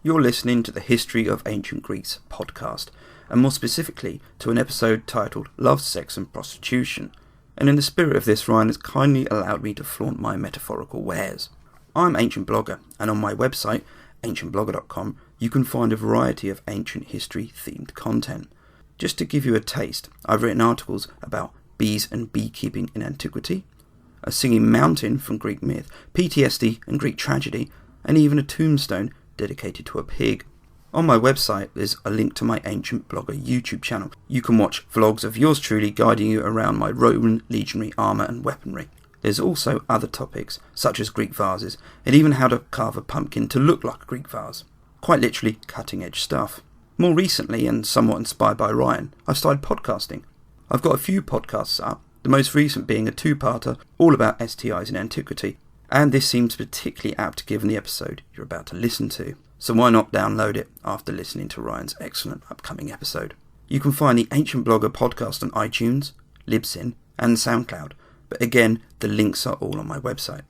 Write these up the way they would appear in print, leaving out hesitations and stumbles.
You're listening to the History of Ancient Greece podcast, and more specifically to an episode titled Love, Sex and Prostitution. And in the spirit of this, Ryan has kindly allowed me to flaunt my metaphorical wares. I'm Ancient Blogger, and on my website, ancientblogger.com, you can find a variety of ancient history-themed content. Just to give you a taste, I've written articles about bees and beekeeping in antiquity, a singing mountain from Greek myth, Pederasty and Greek tragedy, and even a tombstone dedicated to a pig. On my website there's a link to my Ancient Blogger YouTube channel. You can watch vlogs of yours truly guiding you around my Roman legionary armour and weaponry. There's also other topics such as Greek vases and even how to carve a pumpkin to look like a Greek vase. Quite literally cutting edge stuff. More recently, and somewhat inspired by Ryan, I've started podcasting. I've got a few podcasts up, the most recent being a two-parter all about STIs in antiquity, and this seems particularly apt given the episode you're about to listen to. So why not download it after listening to Ryan's excellent upcoming episode? You can find the Ancient Blogger podcast on iTunes, Libsyn and SoundCloud, but again, the links are all on my website.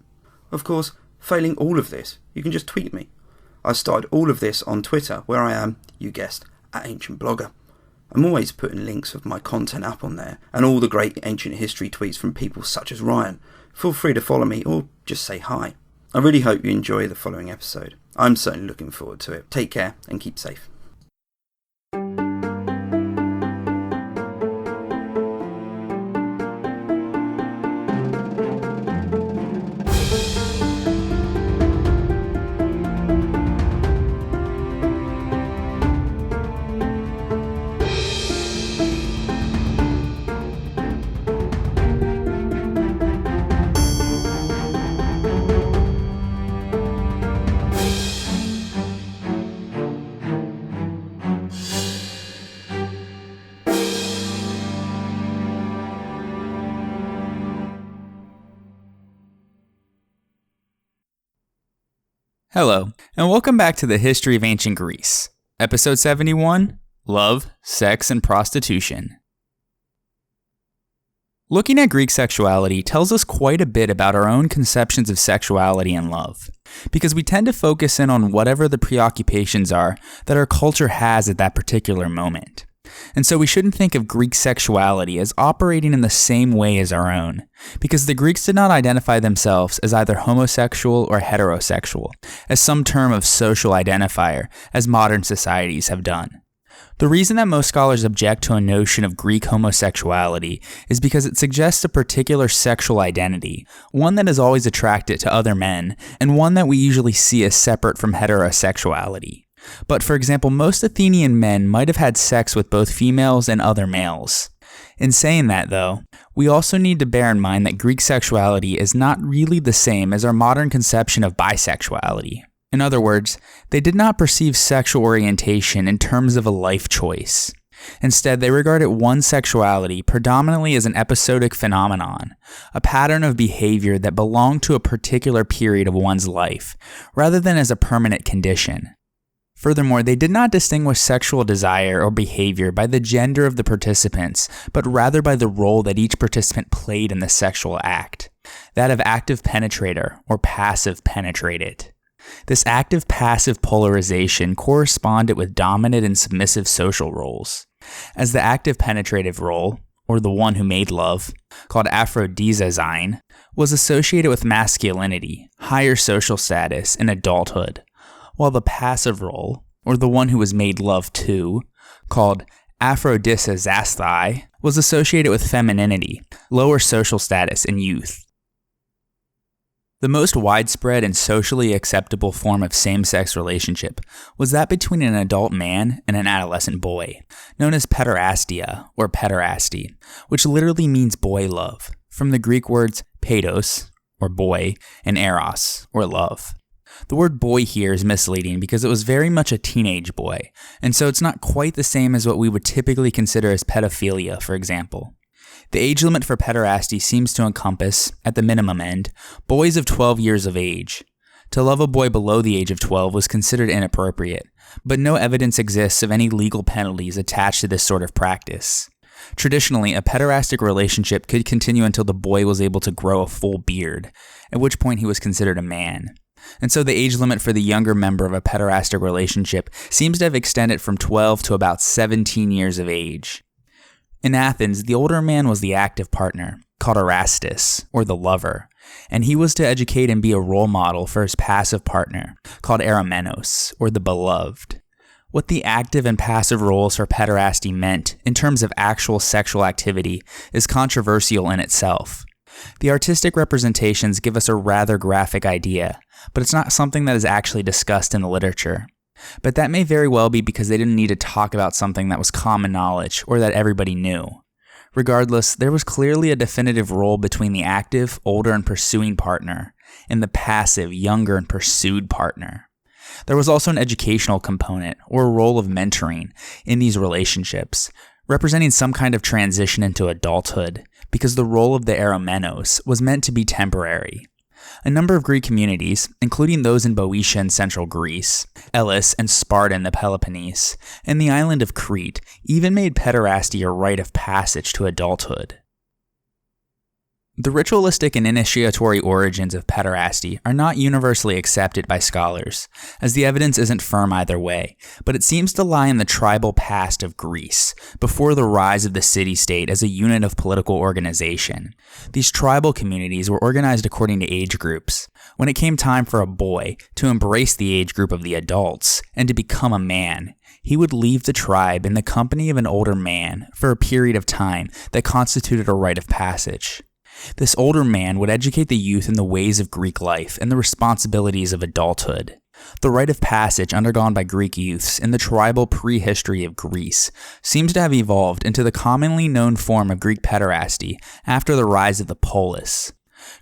Of course, failing all of this, you can just tweet me. I started all of this on Twitter, where I am, you guessed, at Ancient Blogger. I'm always putting links of my content up on there, and all the great ancient history tweets from people such as Ryan. Feel free to follow me, or just say hi. I really hope you enjoy the following episode. I'm certainly looking forward to it. Take care, and keep safe. Hello, and welcome back to the History of Ancient Greece, Episode 71, Love, Sex and Prostitution. Looking at Greek sexuality tells us quite a bit about our own conceptions of sexuality and love, because we tend to focus in on whatever the preoccupations are that our culture has at that particular moment. And so we shouldn't think of Greek sexuality as operating in the same way as our own, because the Greeks did not identify themselves as either homosexual or heterosexual, as some term of social identifier, as modern societies have done. The reason that most scholars object to a notion of Greek homosexuality is because it suggests a particular sexual identity, one that is always attracted to other men, and one that we usually see as separate from heterosexuality. But for example, most Athenian men might have had sex with both females and other males. In saying that though, we also need to bear in mind that Greek sexuality is not really the same as our modern conception of bisexuality. In other words, they did not perceive sexual orientation in terms of a life choice. Instead, they regarded one sexuality predominantly as an episodic phenomenon, a pattern of behavior that belonged to a particular period of one's life, rather than as a permanent condition. Furthermore, they did not distinguish sexual desire or behavior by the gender of the participants, but rather by the role that each participant played in the sexual act, that of active penetrator or passive penetrated. This active-passive polarization corresponded with dominant and submissive social roles, as the active penetrative role, or the one who made love, called aphrodisiazein, was associated with masculinity, higher social status, and adulthood, while the passive role, or the one who was made love to, called aphrodisiazasthai, was associated with femininity, lower social status, and youth. The most widespread and socially acceptable form of same-sex relationship was that between an adult man and an adolescent boy, known as pederastia, or pederasty, which literally means boy love, from the Greek words paidos, or boy, and eros, or love. The word boy here is misleading because it was very much a teenage boy, and so it's not quite the same as what we would typically consider as pedophilia, for example. The age limit for pederasty seems to encompass, at the minimum end, boys of 12 years of age. To love a boy below the age of 12 was considered inappropriate, but no evidence exists of any legal penalties attached to this sort of practice. Traditionally, a pederastic relationship could continue until the boy was able to grow a full beard, at which point he was considered a man. and so the age limit for the younger member of a pederastic relationship seems to have extended from 12 to about 17 years of age. In Athens, the older man was the active partner, called Erastus, or the lover, and he was to educate and be a role model for his passive partner, called Eromenos, or the beloved. What the active and passive roles for pederasty meant in terms of actual sexual activity is controversial in itself. The artistic representations give us a rather graphic idea, but it's not something that is actually discussed in the literature. But that may very well be because they didn't need to talk about something that was common knowledge or that everybody knew. Regardless, there was clearly a definitive role between the active, older and pursuing partner and the passive, younger and pursued partner. There was also an educational component, or a role of mentoring, in these relationships, representing some kind of transition into adulthood, because the role of the Eromenos was meant to be temporary. A number of Greek communities, including those in Boeotia and central Greece, Elis and Sparta in the Peloponnese, and the island of Crete, even made pederasty a rite of passage to adulthood. The ritualistic and initiatory origins of pederasty are not universally accepted by scholars, as the evidence isn't firm either way, but it seems to lie in the tribal past of Greece, before the rise of the city-state as a unit of political organization. These tribal communities were organized according to age groups. When it came time for a boy to embrace the age group of the adults and to become a man, he would leave the tribe in the company of an older man for a period of time that constituted a rite of passage. This older man would educate the youth in the ways of Greek life and the responsibilities of adulthood. The rite of passage undergone by Greek youths in the tribal prehistory of Greece seems to have evolved into the commonly known form of Greek pederasty after the rise of the polis.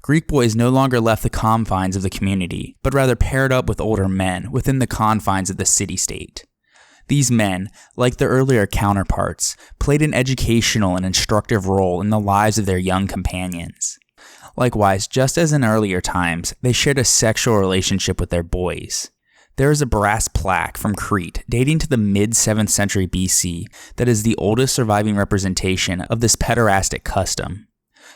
Greek boys no longer left the confines of the community, but rather paired up with older men within the confines of the city-state. These men, like their earlier counterparts, played an educational and instructive role in the lives of their young companions. Likewise, just as in earlier times, they shared a sexual relationship with their boys. There is a brass plaque from Crete dating to the mid-7th century BC that is the oldest surviving representation of this pederastic custom.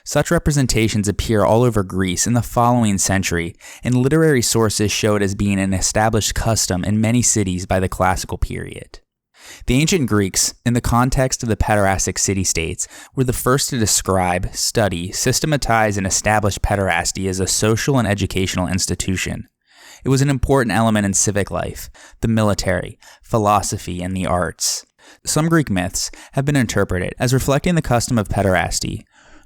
Such representations appear all over Greece in the following century, and literary sources show it as being an established custom in many cities by the classical period. The ancient Greeks, in the context of the pederastic city-states, were the first to describe, study, systematize, and establish pederasty as a social and educational institution. It was an important element in civic life, the military, philosophy, and the arts. Some Greek myths have been interpreted as reflecting the custom of pederasty,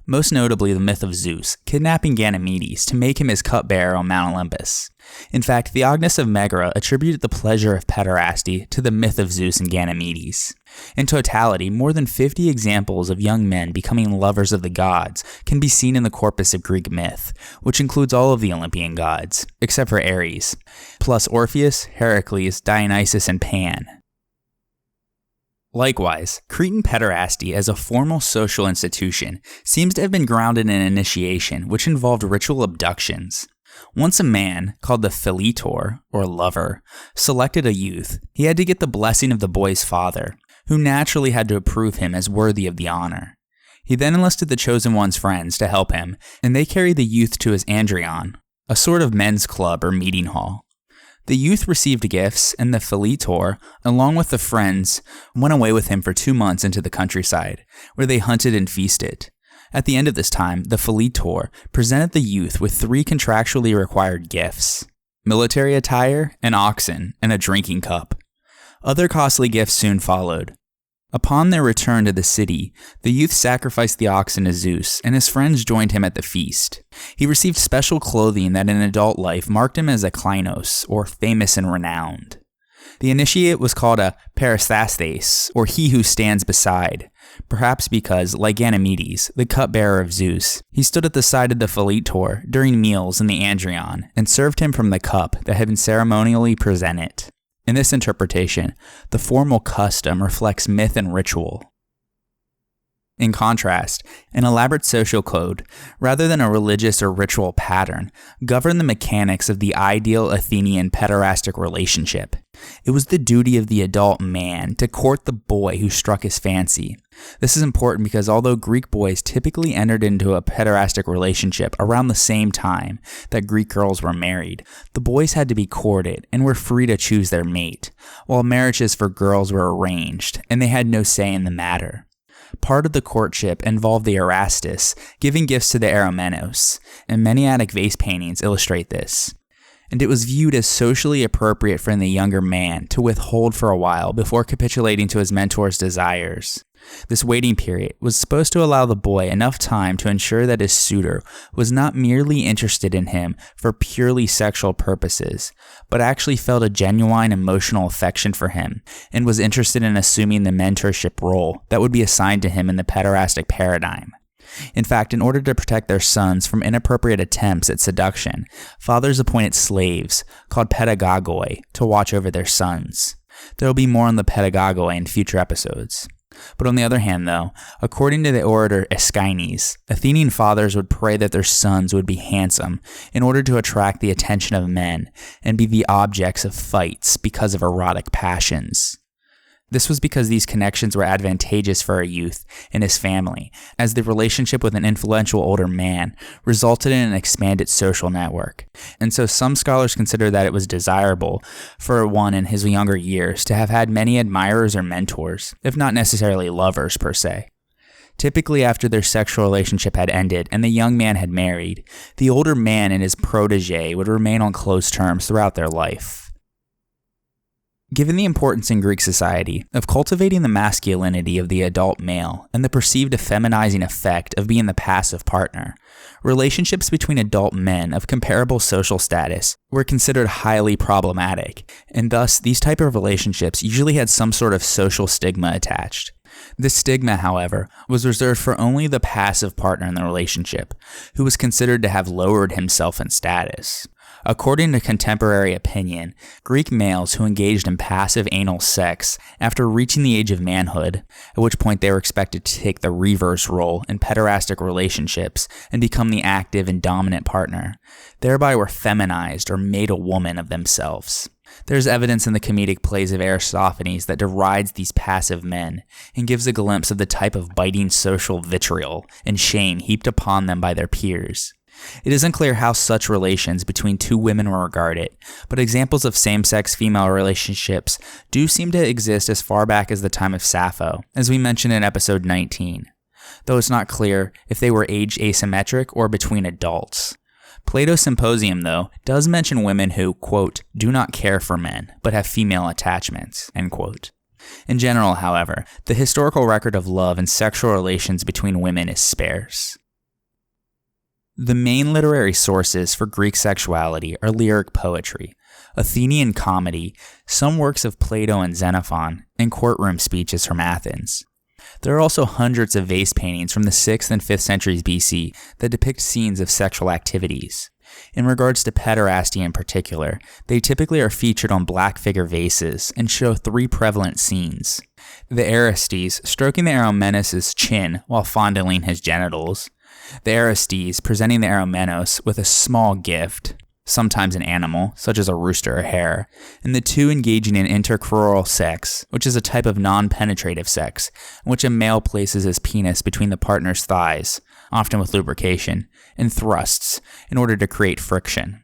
most notably the myth of Zeus kidnapping Ganymedes to make him his cupbearer on Mount Olympus. In fact, Theognis of Megara attributed the pleasure of pederasty to the myth of Zeus and Ganymedes. In totality, more than 50 examples of young men becoming lovers of the gods can be seen in the corpus of Greek myth, which includes all of the Olympian gods, except for Ares, plus Orpheus, Heracles, Dionysus, and Pan. Likewise, Cretan pederasty as a formal social institution seems to have been grounded in initiation, which involved ritual abductions. Once a man, called the philetor, or lover, selected a youth, he had to get the blessing of the boy's father, who naturally had to approve him as worthy of the honor. He then enlisted the chosen one's friends to help him, and they carried the youth to his andrion, a sort of men's club or meeting hall. The youth received gifts, and the philetor, along with the friends, went away with him for 2 months into the countryside, where they hunted and feasted. At the end of this time, the philetor presented the youth with 3 contractually required gifts: military attire, an oxen, and a drinking cup. Other costly gifts soon followed. Upon their return to the city, the youth sacrificed the oxen to Zeus, and his friends joined him at the feast. He received special clothing that in adult life marked him as a kleinos, or famous and renowned. The initiate was called a peristhates, or he who stands beside, perhaps because, like Ganymedes, the cupbearer of Zeus, he stood at the side of the philetor during meals in the andrion, and served him from the cup that had been ceremonially presented. In this interpretation, the formal custom reflects myth and ritual. In contrast, an elaborate social code, rather than a religious or ritual pattern, governed the mechanics of the ideal Athenian pederastic relationship. It was the duty of the adult man to court the boy who struck his fancy. This is important because although Greek boys typically entered into a pederastic relationship around the same time that Greek girls were married, the boys had to be courted and were free to choose their mate, while marriages for girls were arranged and they had no say in the matter. Part of the courtship involved the Erastus giving gifts to the Eromenos, and many Attic vase paintings illustrate this. And it was viewed as socially appropriate for the younger man to withhold for a while before capitulating to his mentor's desires. This waiting period was supposed to allow the boy enough time to ensure that his suitor was not merely interested in him for purely sexual purposes, but actually felt a genuine emotional affection for him and was interested in assuming the mentorship role that would be assigned to him in the pederastic paradigm. In fact, in order to protect their sons from inappropriate attempts at seduction, fathers appointed slaves, called pedagogoi, to watch over their sons. There will be more on the pedagogoi in future episodes. But on the other hand, though, according to the orator Aeschines, Athenian fathers would pray that their sons would be handsome in order to attract the attention of men and be the objects of fights because of erotic passions. This was because these connections were advantageous for a youth and his family, as the relationship with an influential older man resulted in an expanded social network. And so some scholars consider that it was desirable for one in his younger years to have had many admirers or mentors, if not necessarily lovers per se. Typically after their sexual relationship had ended and the young man had married, the older man and his protege would remain on close terms throughout their life. Given the importance in Greek society of cultivating the masculinity of the adult male and the perceived effeminizing effect of being the passive partner, relationships between adult men of comparable social status were considered highly problematic, and thus these type of relationships usually had some sort of social stigma attached. This stigma, however, was reserved for only the passive partner in the relationship, who was considered to have lowered himself in status. According to contemporary opinion, Greek males who engaged in passive anal sex after reaching the age of manhood, at which point they were expected to take the reverse role in pederastic relationships and become the active and dominant partner, thereby were feminized or made a woman of themselves. There's evidence in the comedic plays of Aristophanes that derides these passive men and gives a glimpse of the type of biting social vitriol and shame heaped upon them by their peers. It is unclear how such relations between two women were regarded, but examples of same-sex female relationships do seem to exist as far back as the time of Sappho, as we mentioned in episode 19, though it's not clear if they were age asymmetric or between adults. Plato's Symposium, though, does mention women who, quote, do not care for men, but have female attachments, end quote. In general, however, the historical record of love and sexual relations between women is sparse. The main literary sources for Greek sexuality are lyric poetry, Athenian comedy, some works of Plato and Xenophon, and courtroom speeches from Athens. There are also hundreds of vase paintings from the 6th and 5th centuries BC that depict scenes of sexual activities. In regards to pederasty in particular, they typically are featured on black figure vases and show 3 prevalent scenes. The Aristes stroking the Eromenos' chin while fondling his genitals, the Aristes presenting the Eromenos with a small gift, sometimes an animal, such as a rooster or hare, and the two engaging in intercrural sex, which is a type of non-penetrative sex, in which a male places his penis between the partner's thighs, often with lubrication, and thrusts, in order to create friction.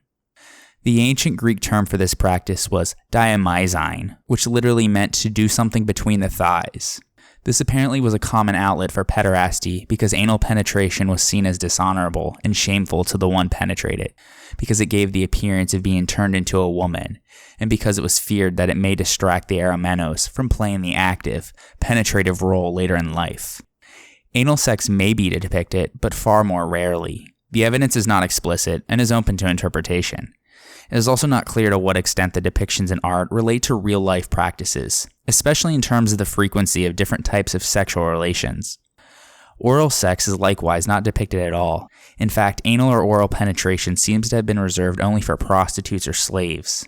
The ancient Greek term for this practice was diamizine, which literally meant to do something between the thighs. This apparently was a common outlet for pederasty because anal penetration was seen as dishonorable and shameful to the one penetrated, because it gave the appearance of being turned into a woman, and because it was feared that it may distract the Eromenos from playing the active, penetrative role later in life. Anal sex may be depicted, but far more rarely. The evidence is not explicit and is open to interpretation. It is also not clear to what extent the depictions in art relate to real-life practices, especially in terms of the frequency of different types of sexual relations. Oral sex is likewise not depicted at all. In fact, anal or oral penetration seems to have been reserved only for prostitutes or slaves.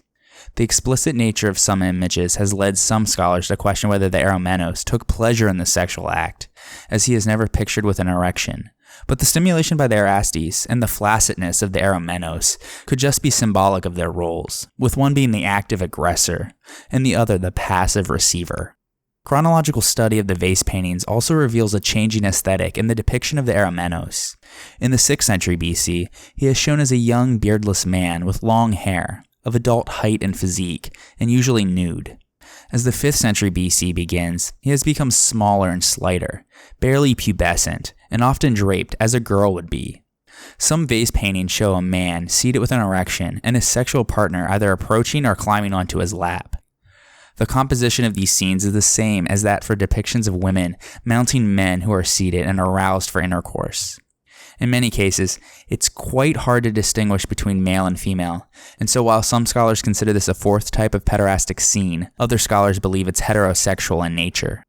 The explicit nature of some images has led some scholars to question whether the eromenos took pleasure in the sexual act, as he is never pictured with an erection. But the stimulation by the Pederastes and the flaccidness of the eromenos could just be symbolic of their roles, with one being the active aggressor, and the other the passive receiver. Chronological study of the vase paintings also reveals a changing aesthetic in the depiction of the eromenos. In the 6th century BC, he is shown as a young beardless man with long hair, of adult height and physique, and usually nude. As the 5th century BC begins, he has become smaller and slighter, barely pubescent, and often draped as a girl would be. Some vase paintings show a man seated with an erection and his sexual partner either approaching or climbing onto his lap. The composition of these scenes is the same as that for depictions of women mounting men who are seated and aroused for intercourse. In many cases, it's quite hard to distinguish between male and female, and so while some scholars consider this a 4th type of pederastic scene, other scholars believe it's heterosexual in nature.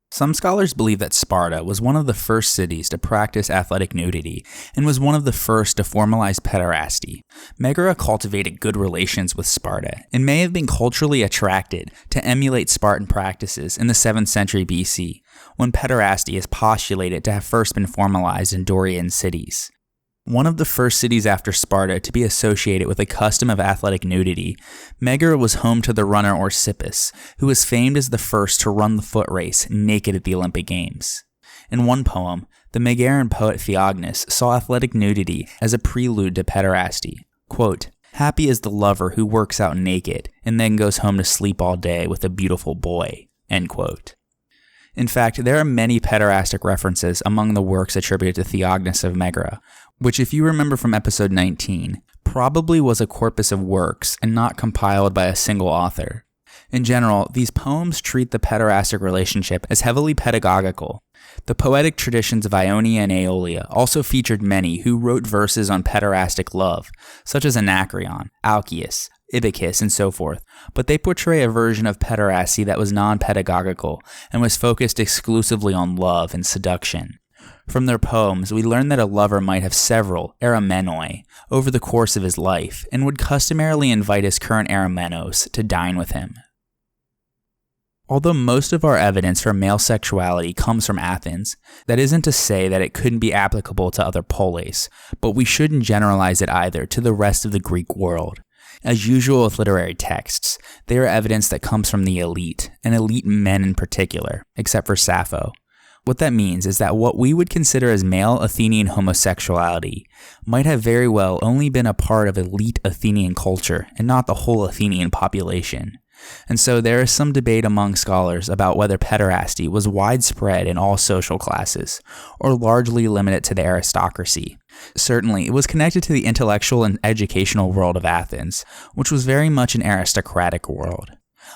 Some scholars believe that Sparta was one of the first cities to practice athletic nudity and was one of the first to formalize pederasty. Megara cultivated good relations with Sparta and may have been culturally attracted to emulate Spartan practices in the 7th century BC, when pederasty is postulated to have first been formalized in Dorian cities. One of the first cities after Sparta to be associated with a custom of athletic nudity, Megara was home to the runner Orsippus, who was famed as the first to run the foot race naked at the Olympic Games. In one poem, the Megarean poet Theognis saw athletic nudity as a prelude to pederasty. Quote, "Happy is the lover who works out naked and then goes home to sleep all day with a beautiful boy." End quote. In fact, there are many pederastic references among the works attributed to Theognis of Megara, which, if you remember from episode 19, probably was a corpus of works and not compiled by a single author. In general, these poems treat the pederastic relationship as heavily pedagogical. The poetic traditions of Ionia and Aeolia also featured many who wrote verses on pederastic love, such as Anacreon, Alcaeus, Ibycus, and so forth, but they portray a version of pederasty that was non-pedagogical and was focused exclusively on love and seduction. From their poems, we learn that a lover might have several eromenoi over the course of his life and would customarily invite his current eromenos to dine with him. Although most of our evidence for male sexuality comes from Athens, that isn't to say that it couldn't be applicable to other polis, but we shouldn't generalize it either to the rest of the Greek world. As usual with literary texts, they are evidence that comes from the elite, and elite men in particular, except for Sappho. What that means is that what we would consider as male Athenian homosexuality might have very well only been a part of elite Athenian culture and not the whole Athenian population. And so there is some debate among scholars about whether pederasty was widespread in all social classes, or largely limited to the aristocracy. Certainly, it was connected to the intellectual and educational world of Athens, which was very much an aristocratic world.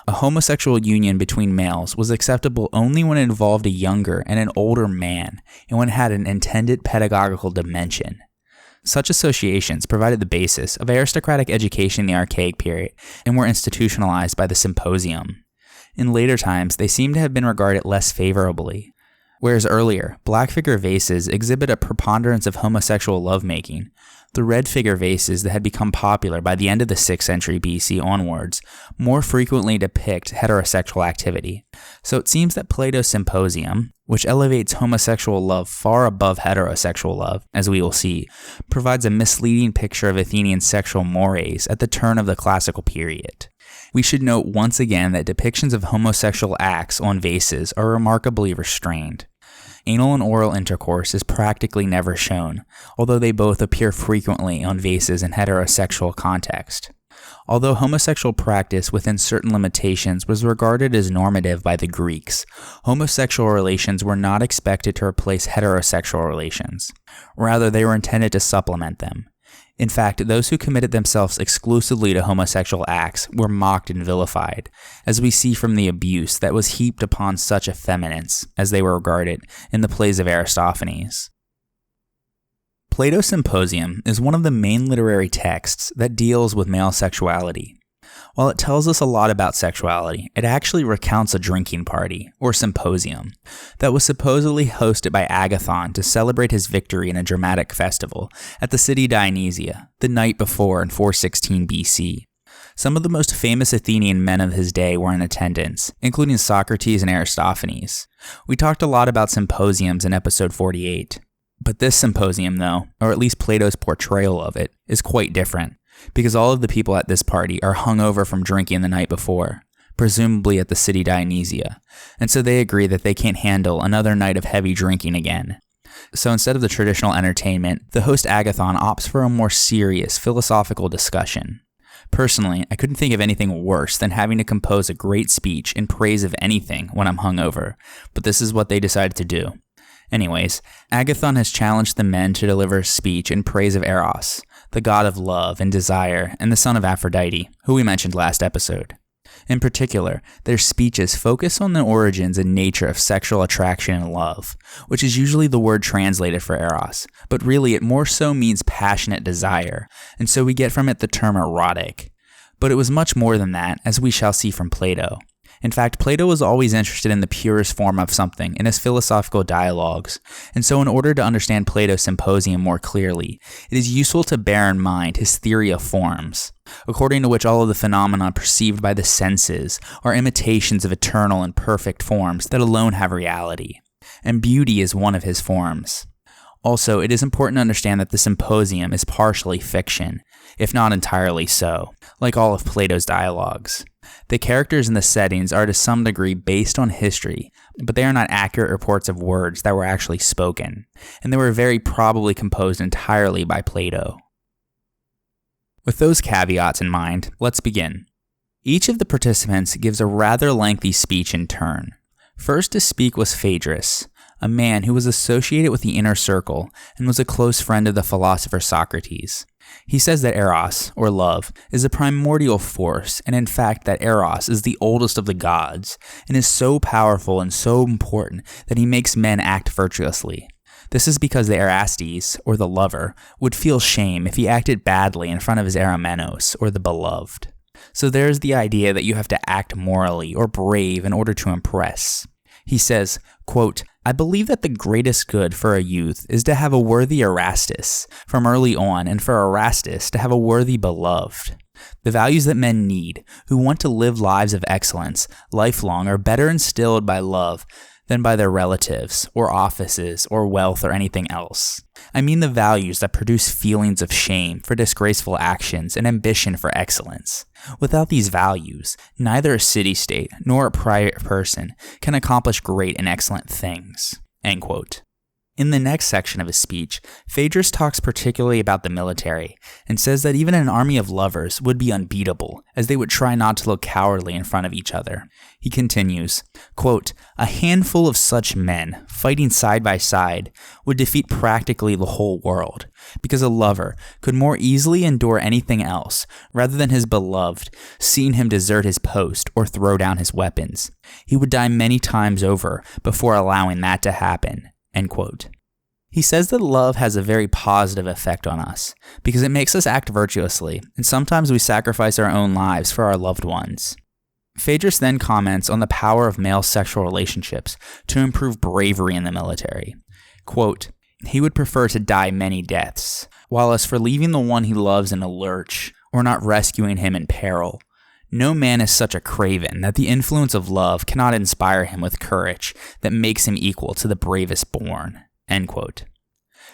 A homosexual union between males was acceptable only when it involved a younger and an older man, and when it had an intended pedagogical dimension. Such associations provided the basis of aristocratic education in the Archaic period and were institutionalized by the Symposium. In later times, they seem to have been regarded less favorably. Whereas earlier, black figure vases exhibit a preponderance of homosexual lovemaking, the red figure vases that had become popular by the end of the 6th century BC onwards more frequently depict heterosexual activity. So it seems that Plato's Symposium, which elevates homosexual love far above heterosexual love, as we will see, provides a misleading picture of Athenian sexual mores at the turn of the classical period. We should note once again that depictions of homosexual acts on vases are remarkably restrained. Anal and oral intercourse is practically never shown, although they both appear frequently on vases in heterosexual context. Although homosexual practice within certain limitations was regarded as normative by the Greeks, homosexual relations were not expected to replace heterosexual relations. Rather, they were intended to supplement them. In fact, those who committed themselves exclusively to homosexual acts were mocked and vilified, as we see from the abuse that was heaped upon such effeminates, as they were regarded, in the plays of Aristophanes. Plato's Symposium is one of the main literary texts that deals with male sexuality. While it tells us a lot about sexuality, it actually recounts a drinking party, or symposium, that was supposedly hosted by Agathon to celebrate his victory in a dramatic festival at the city Dionysia, the night before in 416 BC. Some of the most famous Athenian men of his day were in attendance, including Socrates and Aristophanes. We talked a lot about symposiums in episode 48. But this symposium, though, or at least Plato's portrayal of it, is quite different, because all of the people at this party are hungover from drinking the night before, presumably at the city Dionysia, and so they agree that they can't handle another night of heavy drinking again. So instead of the traditional entertainment, the host Agathon opts for a more serious, philosophical discussion. Personally, I couldn't think of anything worse than having to compose a great speech in praise of anything when I'm hungover, but this is what they decided to do. Anyways, Agathon has challenged the men to deliver a speech in praise of Eros, the god of love and desire, and the son of Aphrodite, who we mentioned last episode. In particular, their speeches focus on the origins and nature of sexual attraction and love, which is usually the word translated for Eros, but really it more so means passionate desire, and so we get from it the term erotic. But it was much more than that, as we shall see from Plato. In fact, Plato was always interested in the purest form of something in his philosophical dialogues, and so in order to understand Plato's Symposium more clearly, it is useful to bear in mind his theory of forms, according to which all of the phenomena perceived by the senses are imitations of eternal and perfect forms that alone have reality, and beauty is one of his forms. Also, it is important to understand that the Symposium is partially fiction, if not entirely so, like all of Plato's dialogues. The characters and the settings are to some degree based on history, but they are not accurate reports of words that were actually spoken, and they were very probably composed entirely by Plato. With those caveats in mind, let's begin. Each of the participants gives a rather lengthy speech in turn. First to speak was Phaedrus, a man who was associated with the inner circle and was a close friend of the philosopher Socrates. He says that Eros, or love, is a primordial force, and in fact that Eros is the oldest of the gods, and is so powerful and so important that he makes men act virtuously. This is because the Erastes, or the lover, would feel shame if he acted badly in front of his Eromenos, or the beloved. So there's the idea that you have to act morally or brave in order to impress. He says, quote, I believe that the greatest good for a youth is to have a worthy Erastus from early on, and for Erastus to have a worthy beloved. The values that men need, who want to live lives of excellence, lifelong, are better instilled by love than by their relatives, or offices, or wealth, or anything else. I mean the values that produce feelings of shame for disgraceful actions and ambition for excellence. Without these values, neither a city-state nor a private person can accomplish great and excellent things. End quote. In the next section of his speech, Phaedrus talks particularly about the military, and says that even an army of lovers would be unbeatable, as they would try not to look cowardly in front of each other. He continues, quote, a handful of such men, fighting side by side, would defeat practically the whole world, because a lover could more easily endure anything else, rather than his beloved, seeing him desert his post or throw down his weapons. He would die many times over before allowing that to happen. End quote. He says that love has a very positive effect on us, because it makes us act virtuously, and sometimes we sacrifice our own lives for our loved ones. Phaedrus then comments on the power of male sexual relationships to improve bravery in the military. Quote, he would prefer to die many deaths, while as for leaving the one he loves in a lurch, or not rescuing him in peril, no man is such a craven that the influence of love cannot inspire him with courage that makes him equal to the bravest born. End quote.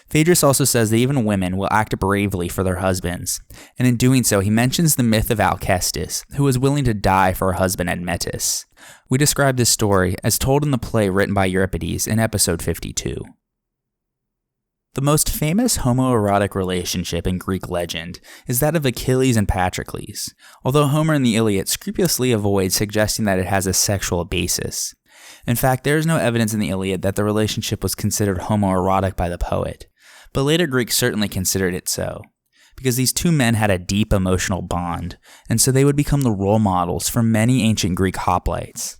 Phaedrus also says that even women will act bravely for their husbands, and in doing so he mentions the myth of Alcestis, who was willing to die for her husband Admetus. We describe this story as told in the play written by Euripides in episode 52. The most famous homoerotic relationship in Greek legend is that of Achilles and Patroclus, although Homer in the Iliad scrupulously avoids suggesting that it has a sexual basis. In fact, there is no evidence in the Iliad that the relationship was considered homoerotic by the poet, but later Greeks certainly considered it so, because these two men had a deep emotional bond, and so they would become the role models for many ancient Greek hoplites.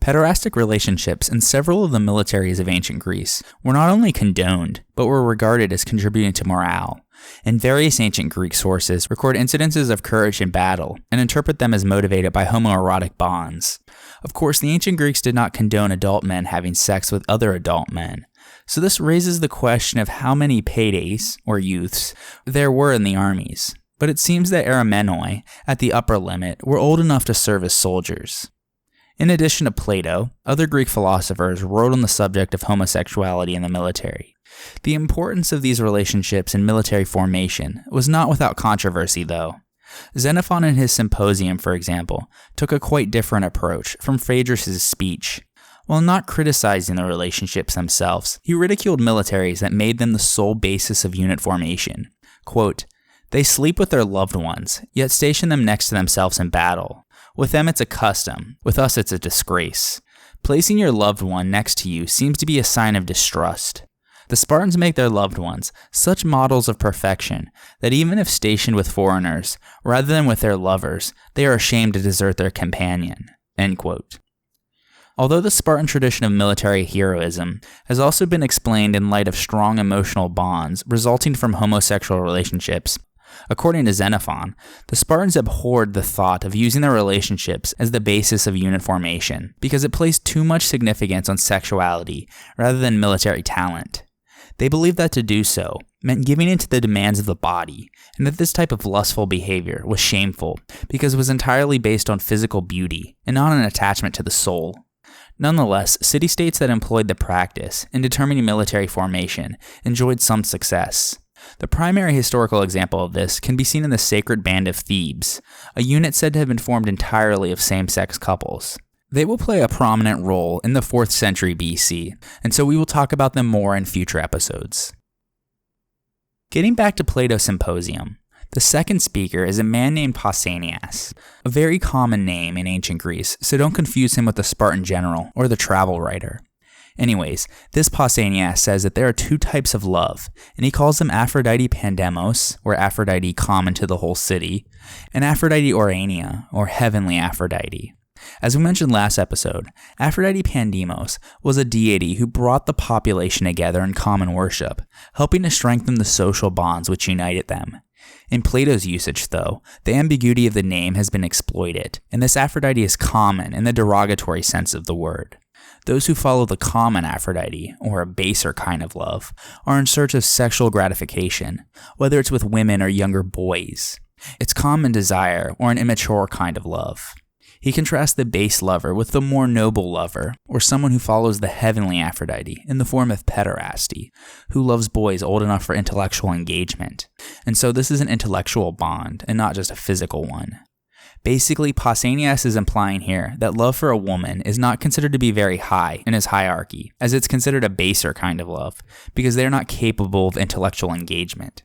Pederastic relationships in several of the militaries of ancient Greece were not only condoned, but were regarded as contributing to morale, and various ancient Greek sources record incidences of courage in battle and interpret them as motivated by homoerotic bonds. Of course, the ancient Greeks did not condone adult men having sex with other adult men, so this raises the question of how many paides, or youths, there were in the armies. but it seems that Arimenoi, at the upper limit, were old enough to serve as soldiers. In addition to Plato, other Greek philosophers wrote on the subject of homosexuality in the military. The importance of these relationships in military formation was not without controversy, though. Xenophon in his Symposium, for example, took a quite different approach from Phaedrus' speech. While not criticizing the relationships themselves, he ridiculed militaries that made them the sole basis of unit formation. Quote, "They sleep with their loved ones, yet station them next to themselves in battle. With them it's a custom, with us it's a disgrace. Placing your loved one next to you seems to be a sign of distrust. The Spartans make their loved ones such models of perfection that even if stationed with foreigners, rather than with their lovers, they are ashamed to desert their companion." End quote. Although the Spartan tradition of military heroism has also been explained in light of strong emotional bonds resulting from homosexual relationships, according to Xenophon, the Spartans abhorred the thought of using their relationships as the basis of unit formation because it placed too much significance on sexuality rather than military talent. They believed that to do so meant giving in to the demands of the body, and that this type of lustful behavior was shameful because it was entirely based on physical beauty and not an attachment to the soul. Nonetheless, city-states that employed the practice in determining military formation enjoyed some success. The primary historical example of this can be seen in the Sacred Band of Thebes, a unit said to have been formed entirely of same-sex couples. They will play a prominent role in the 4th century BC, and so we will talk about them more in future episodes. Getting back to Plato's Symposium, the second speaker is a man named Pausanias, a very common name in ancient Greece, so don't confuse him with the Spartan general or the travel writer. Anyways, this Pausanias says that there are two types of love, and he calls them Aphrodite Pandemos, or Aphrodite common to the whole city, and Aphrodite Orania, or heavenly Aphrodite. As we mentioned last episode, Aphrodite Pandemos was a deity who brought the population together in common worship, helping to strengthen the social bonds which united them. In Plato's usage, though, the ambiguity of the name has been exploited, and this Aphrodite is common in the derogatory sense of the word. Those who follow the common Aphrodite, or a baser kind of love, are in search of sexual gratification, whether it's with women or younger boys. It's common desire, or an immature kind of love. He contrasts the base lover with the more noble lover, or someone who follows the heavenly Aphrodite in the form of Pederasty, who loves boys old enough for intellectual engagement. And so this is an intellectual bond, and not just a physical one. Basically, Pausanias is implying here that love for a woman is not considered to be very high in his hierarchy, as it's considered a baser kind of love, because they are not capable of intellectual engagement.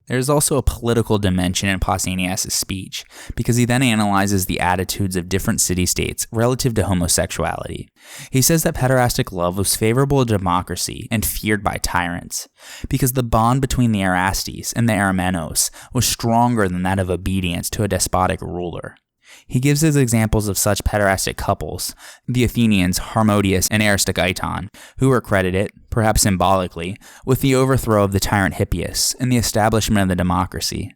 There is also a political dimension in Pausanias' speech, because he then analyzes the attitudes of different city-states relative to homosexuality. He says that pederastic love was favorable to democracy and feared by tyrants, because the bond between the Erastes and the Arimenos was stronger than that of obedience to a despotic ruler. He gives his examples of such pederastic couples, the Athenians Harmodius and Aristogeiton, who were credited, perhaps symbolically, with the overthrow of the tyrant Hippias and the establishment of the democracy.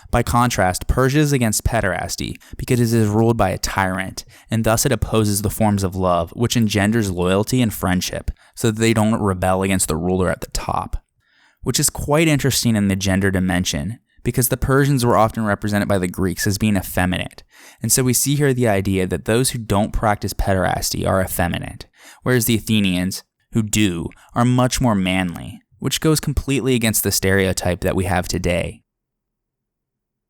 By contrast, Persia is against pederasty because it is ruled by a tyrant, and thus it opposes the forms of love which engenders loyalty and friendship, so that they don't rebel against the ruler at the top. Which is quite interesting in the gender dimension, because the Persians were often represented by the Greeks as being effeminate, and so we see here the idea that those who don't practice pederasty are effeminate, whereas the Athenians, who do, are much more manly, which goes completely against the stereotype that we have today.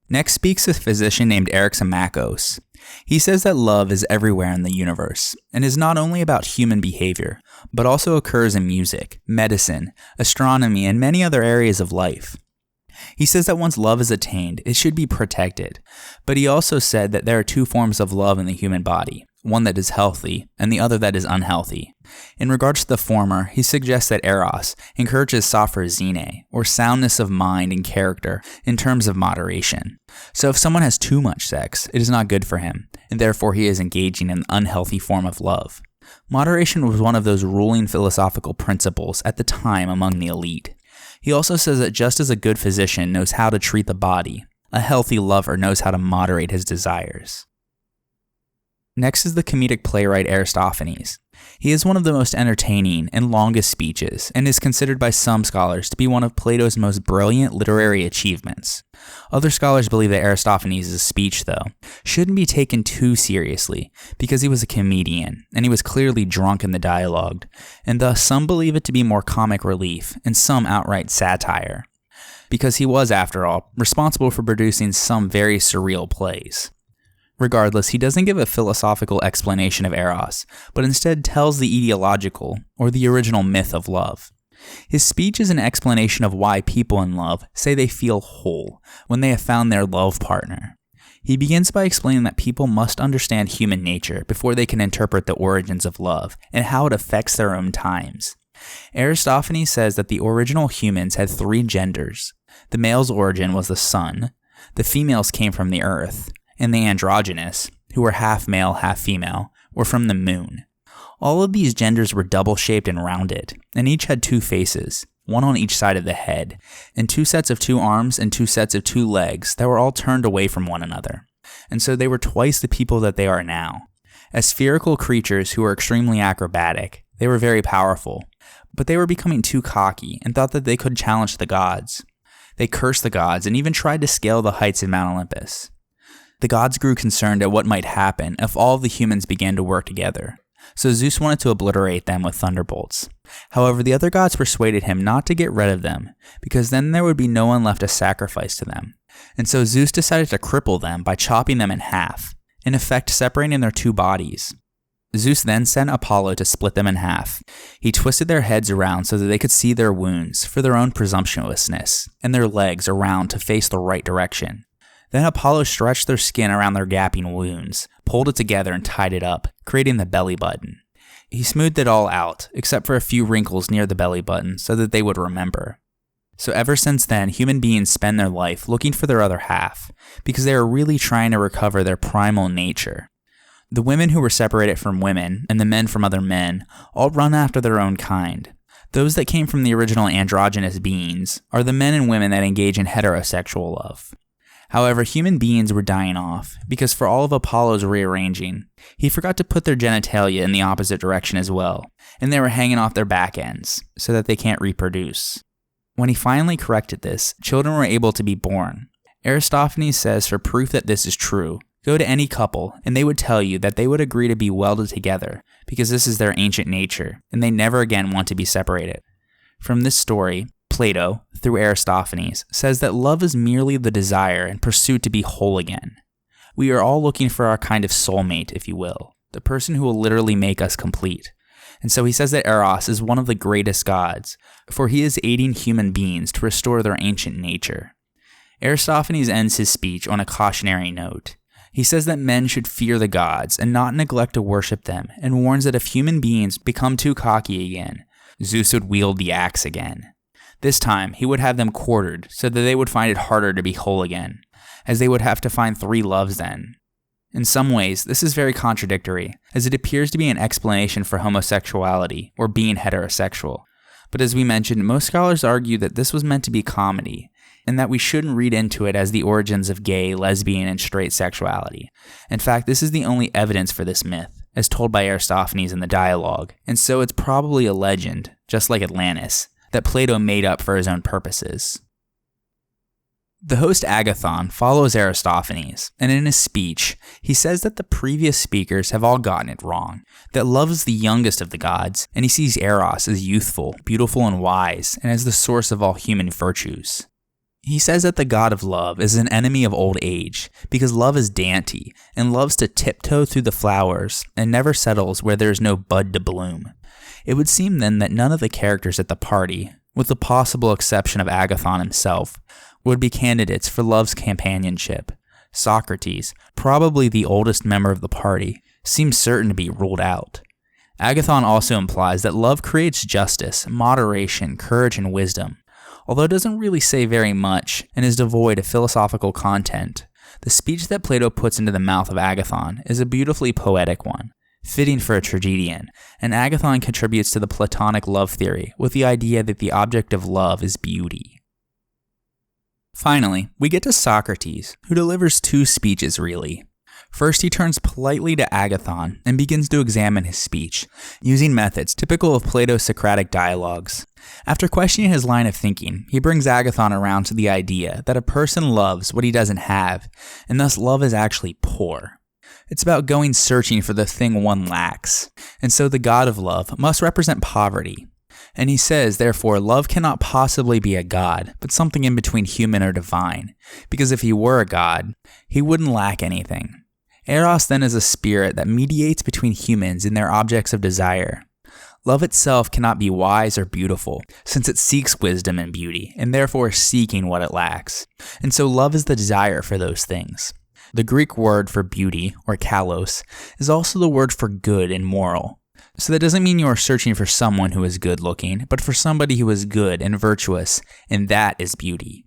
Next speaks a physician named Eryximachos. He says that love is everywhere in the universe, and is not only about human behavior, but also occurs in music, medicine, astronomy, and many other areas of life. He says that once love is attained, it should be protected, but he also said that there are two forms of love in the human body, one that is healthy and the other that is unhealthy. In regards to the former, he suggests that Eros encourages sophrosine, or soundness of mind and character, in terms of moderation. So if someone has too much sex, it is not good for him, and therefore he is engaging in an unhealthy form of love. Moderation was one of those ruling philosophical principles at the time among the elite. He also says that just as a good physician knows how to treat the body, a healthy lover knows how to moderate his desires. Next is the comedic playwright Aristophanes. He is one of the most entertaining and longest speeches, and is considered by some scholars to be one of Plato's most brilliant literary achievements. Other scholars believe that Aristophanes' speech, though, shouldn't be taken too seriously, because he was a comedian, and he was clearly drunk in the dialogue, and thus some believe it to be more comic relief, and some outright satire. Because he was, after all, responsible for producing some very surreal plays. Regardless, he doesn't give a philosophical explanation of eros, but instead tells the etiological, or the original myth of love. His speech is an explanation of why people in love say they feel whole when they have found their love partner. He begins by explaining that people must understand human nature before they can interpret the origins of love and how it affects their own times. Aristophanes says that the original humans had 3 genders. The male's origin was the sun, the females came from the earth, and the androgynous, who were half male, half female, were from the moon. All of these genders were double-shaped and rounded, and each had 2 faces, one on each side of the head, and 2 sets of 2 arms and 2 sets of 2 legs that were all turned away from one another. And so they were twice the people that they are now. As spherical creatures who were extremely acrobatic, they were very powerful, but they were becoming too cocky and thought that they could challenge the gods. They cursed the gods and even tried to scale the heights of Mount Olympus. The gods grew concerned at what might happen if all of the humans began to work together, so Zeus wanted to obliterate them with thunderbolts. However, the other gods persuaded him not to get rid of them, because then there would be no one left to sacrifice to them. And so Zeus decided to cripple them by chopping them in half, in effect separating their 2 bodies. Zeus then sent Apollo to split them in half. He twisted their heads around so that they could see their wounds for their own presumptuousness, and their legs around to face the right direction. Then Apollo stretched their skin around their gaping wounds, pulled it together and tied it up, creating the belly button. He smoothed it all out, except for a few wrinkles near the belly button so that they would remember. So ever since then, human beings spend their life looking for their other half, because they are really trying to recover their primal nature. The women who were separated from women, and the men from other men, all run after their own kind. Those that came from the original androgynous beings are the men and women that engage in heterosexual love. However, human beings were dying off, because for all of Apollo's rearranging, he forgot to put their genitalia in the opposite direction as well, and they were hanging off their back ends, so that they can't reproduce. When he finally corrected this, children were able to be born. Aristophanes says for proof that this is true, go to any couple, and they would tell you that they would agree to be welded together, because this is their ancient nature, and they never again want to be separated. From this story, Plato, through Aristophanes, says that love is merely the desire and pursuit to be whole again. We are all looking for our kind of soulmate, if you will, the person who will literally make us complete. And so he says that Eros is one of the greatest gods, for he is aiding human beings to restore their ancient nature. Aristophanes ends his speech on a cautionary note. He says that men should fear the gods and not neglect to worship them, and warns that if human beings become too cocky again, Zeus would wield the axe again. This time, he would have them quartered so that they would find it harder to be whole again, as they would have to find 3 loves then. In some ways, this is very contradictory, as it appears to be an explanation for homosexuality, or being heterosexual. But as we mentioned, most scholars argue that this was meant to be comedy, and that we shouldn't read into it as the origins of gay, lesbian, and straight sexuality. In fact, this is the only evidence for this myth, as told by Aristophanes in the dialogue, and so it's probably a legend, just like Atlantis, that Plato made up for his own purposes. The host Agathon follows Aristophanes, and in his speech, he says that the previous speakers have all gotten it wrong, that love is the youngest of the gods, and he sees Eros as youthful, beautiful, and wise, and as the source of all human virtues. He says that the god of love is an enemy of old age, because love is dainty, and loves to tiptoe through the flowers, and never settles where there is no bud to bloom. It would seem then that none of the characters at the party, with the possible exception of Agathon himself, would be candidates for love's companionship. Socrates, probably the oldest member of the party, seems certain to be ruled out. Agathon also implies that love creates justice, moderation, courage, and wisdom. Although it doesn't really say very much and is devoid of philosophical content, the speech that Plato puts into the mouth of Agathon is a beautifully poetic one, fitting for a tragedian, and Agathon contributes to the Platonic love theory with the idea that the object of love is beauty. Finally, we get to Socrates, who delivers 2 speeches really. First, he turns politely to Agathon and begins to examine his speech, using methods typical of Plato's Socratic dialogues. After questioning his line of thinking, he brings Agathon around to the idea that a person loves what he doesn't have, and thus love is actually poor. It's about going searching for the thing one lacks, and so the god of love must represent poverty. And he says, therefore, love cannot possibly be a god, but something in between human or divine, because if he were a god, he wouldn't lack anything. Eros then is a spirit that mediates between humans and their objects of desire. Love itself cannot be wise or beautiful, since it seeks wisdom and beauty, and therefore seeking what it lacks. And so love is the desire for those things. The Greek word for beauty, or kalos, is also the word for good and moral. So that doesn't mean you are searching for someone who is good looking, but for somebody who is good and virtuous, and that is beauty.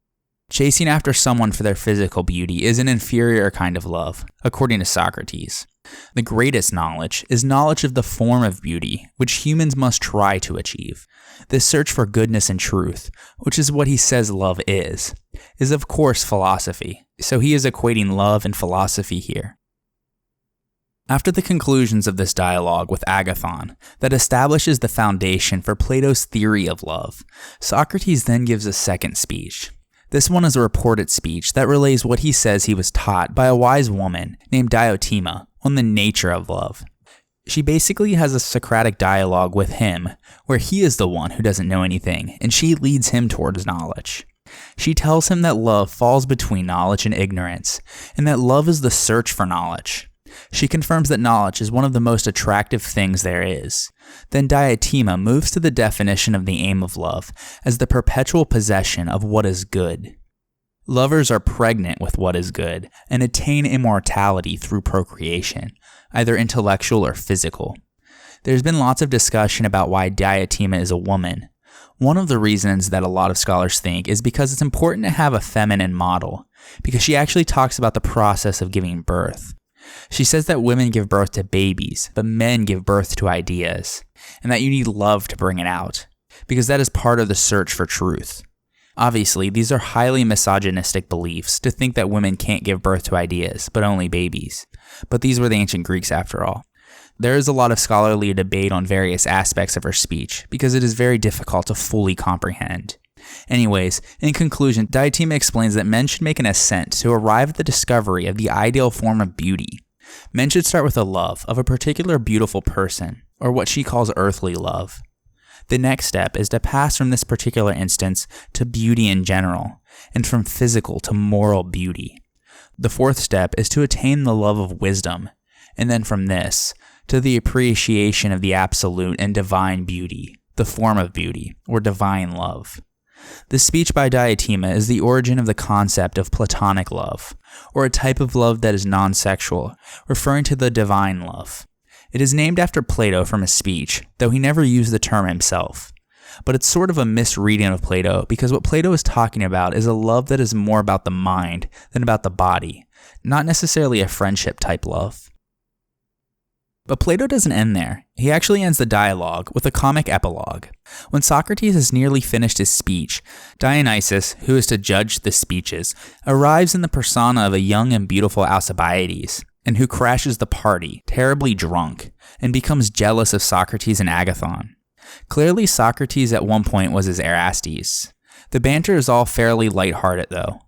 Chasing after someone for their physical beauty is an inferior kind of love, according to Socrates. The greatest knowledge is knowledge of the form of beauty, which humans must try to achieve. This search for goodness and truth, which is what he says love is of course philosophy, so he is equating love and philosophy here. After the conclusions of this dialogue with Agathon that establishes the foundation for Plato's theory of love, Socrates then gives a second speech. This one is a reported speech that relays what he says he was taught by a wise woman named Diotima on the nature of love. She basically has a Socratic dialogue with him, where he is the one who doesn't know anything, and she leads him towards knowledge. She tells him that love falls between knowledge and ignorance, and that love is the search for knowledge. She confirms that knowledge is one of the most attractive things there is. Then Diotima moves to the definition of the aim of love as the perpetual possession of what is good. Lovers are pregnant with what is good and attain immortality through procreation, either intellectual or physical. There's been lots of discussion about why Diotima is a woman. One of the reasons that a lot of scholars think is because it's important to have a feminine model, because she actually talks about the process of giving birth. She says that women give birth to babies, but men give birth to ideas, and that you need love to bring it out, because that is part of the search for truth. Obviously, these are highly misogynistic beliefs to think that women can't give birth to ideas, but only babies. But these were the ancient Greeks after all. There is a lot of scholarly debate on various aspects of her speech, because it is very difficult to fully comprehend. Anyways, in conclusion, Diotima explains that men should make an ascent to arrive at the discovery of the ideal form of beauty. Men should start with a love of a particular beautiful person, or what she calls earthly love. The next step is to pass from this particular instance to beauty in general, and from physical to moral beauty. The fourth step is to attain the love of wisdom, and then from this, to the appreciation of the absolute and divine beauty, the form of beauty, or divine love. This speech by Diotima is the origin of the concept of Platonic love, or a type of love that is non-sexual, referring to the divine love. It is named after Plato from his speech, though he never used the term himself. But it's sort of a misreading of Plato, because what Plato is talking about is a love that is more about the mind than about the body, not necessarily a friendship-type love. But Plato doesn't end there. He actually ends the dialogue with a comic epilogue. When Socrates has nearly finished his speech, Dionysus, who is to judge the speeches, arrives in the persona of a young and beautiful Alcibiades, and who crashes the party, terribly drunk, and becomes jealous of Socrates and Agathon. Clearly, Socrates at one point was his Erastes. The banter is all fairly lighthearted, though.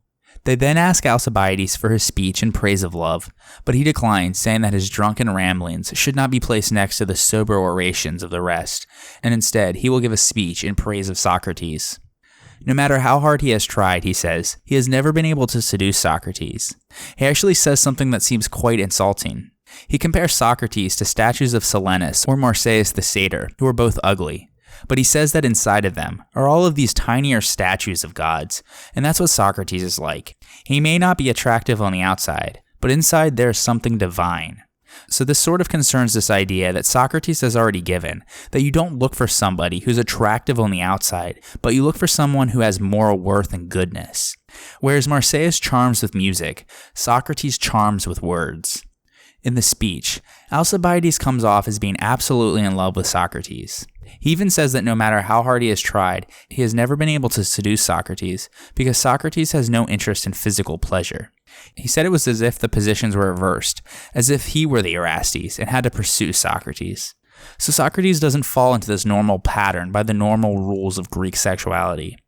They then ask Alcibiades for his speech in praise of love, but he declines, saying that his drunken ramblings should not be placed next to the sober orations of the rest, and instead he will give a speech in praise of Socrates. No matter how hard he has tried, he says, he has never been able to seduce Socrates. He actually says something that seems quite insulting. He compares Socrates to statues of Silenus or Marsyas the satyr, who are both ugly. But he says that inside of them are all of these tinier statues of gods, and that's what Socrates is like. He may not be attractive on the outside, but inside there is something divine. So this sort of concerns this idea that Socrates has already given, that you don't look for somebody who's attractive on the outside, but you look for someone who has moral worth and goodness. Whereas Marsyas charms with music, Socrates charms with words. In the speech, Alcibiades comes off as being absolutely in love with Socrates. He even says that no matter how hard he has tried, he has never been able to seduce Socrates because Socrates has no interest in physical pleasure. He said it was as if the positions were reversed, as if he were the Erastes and had to pursue Socrates. So Socrates doesn't fall into this normal pattern by the normal rules of Greek sexuality.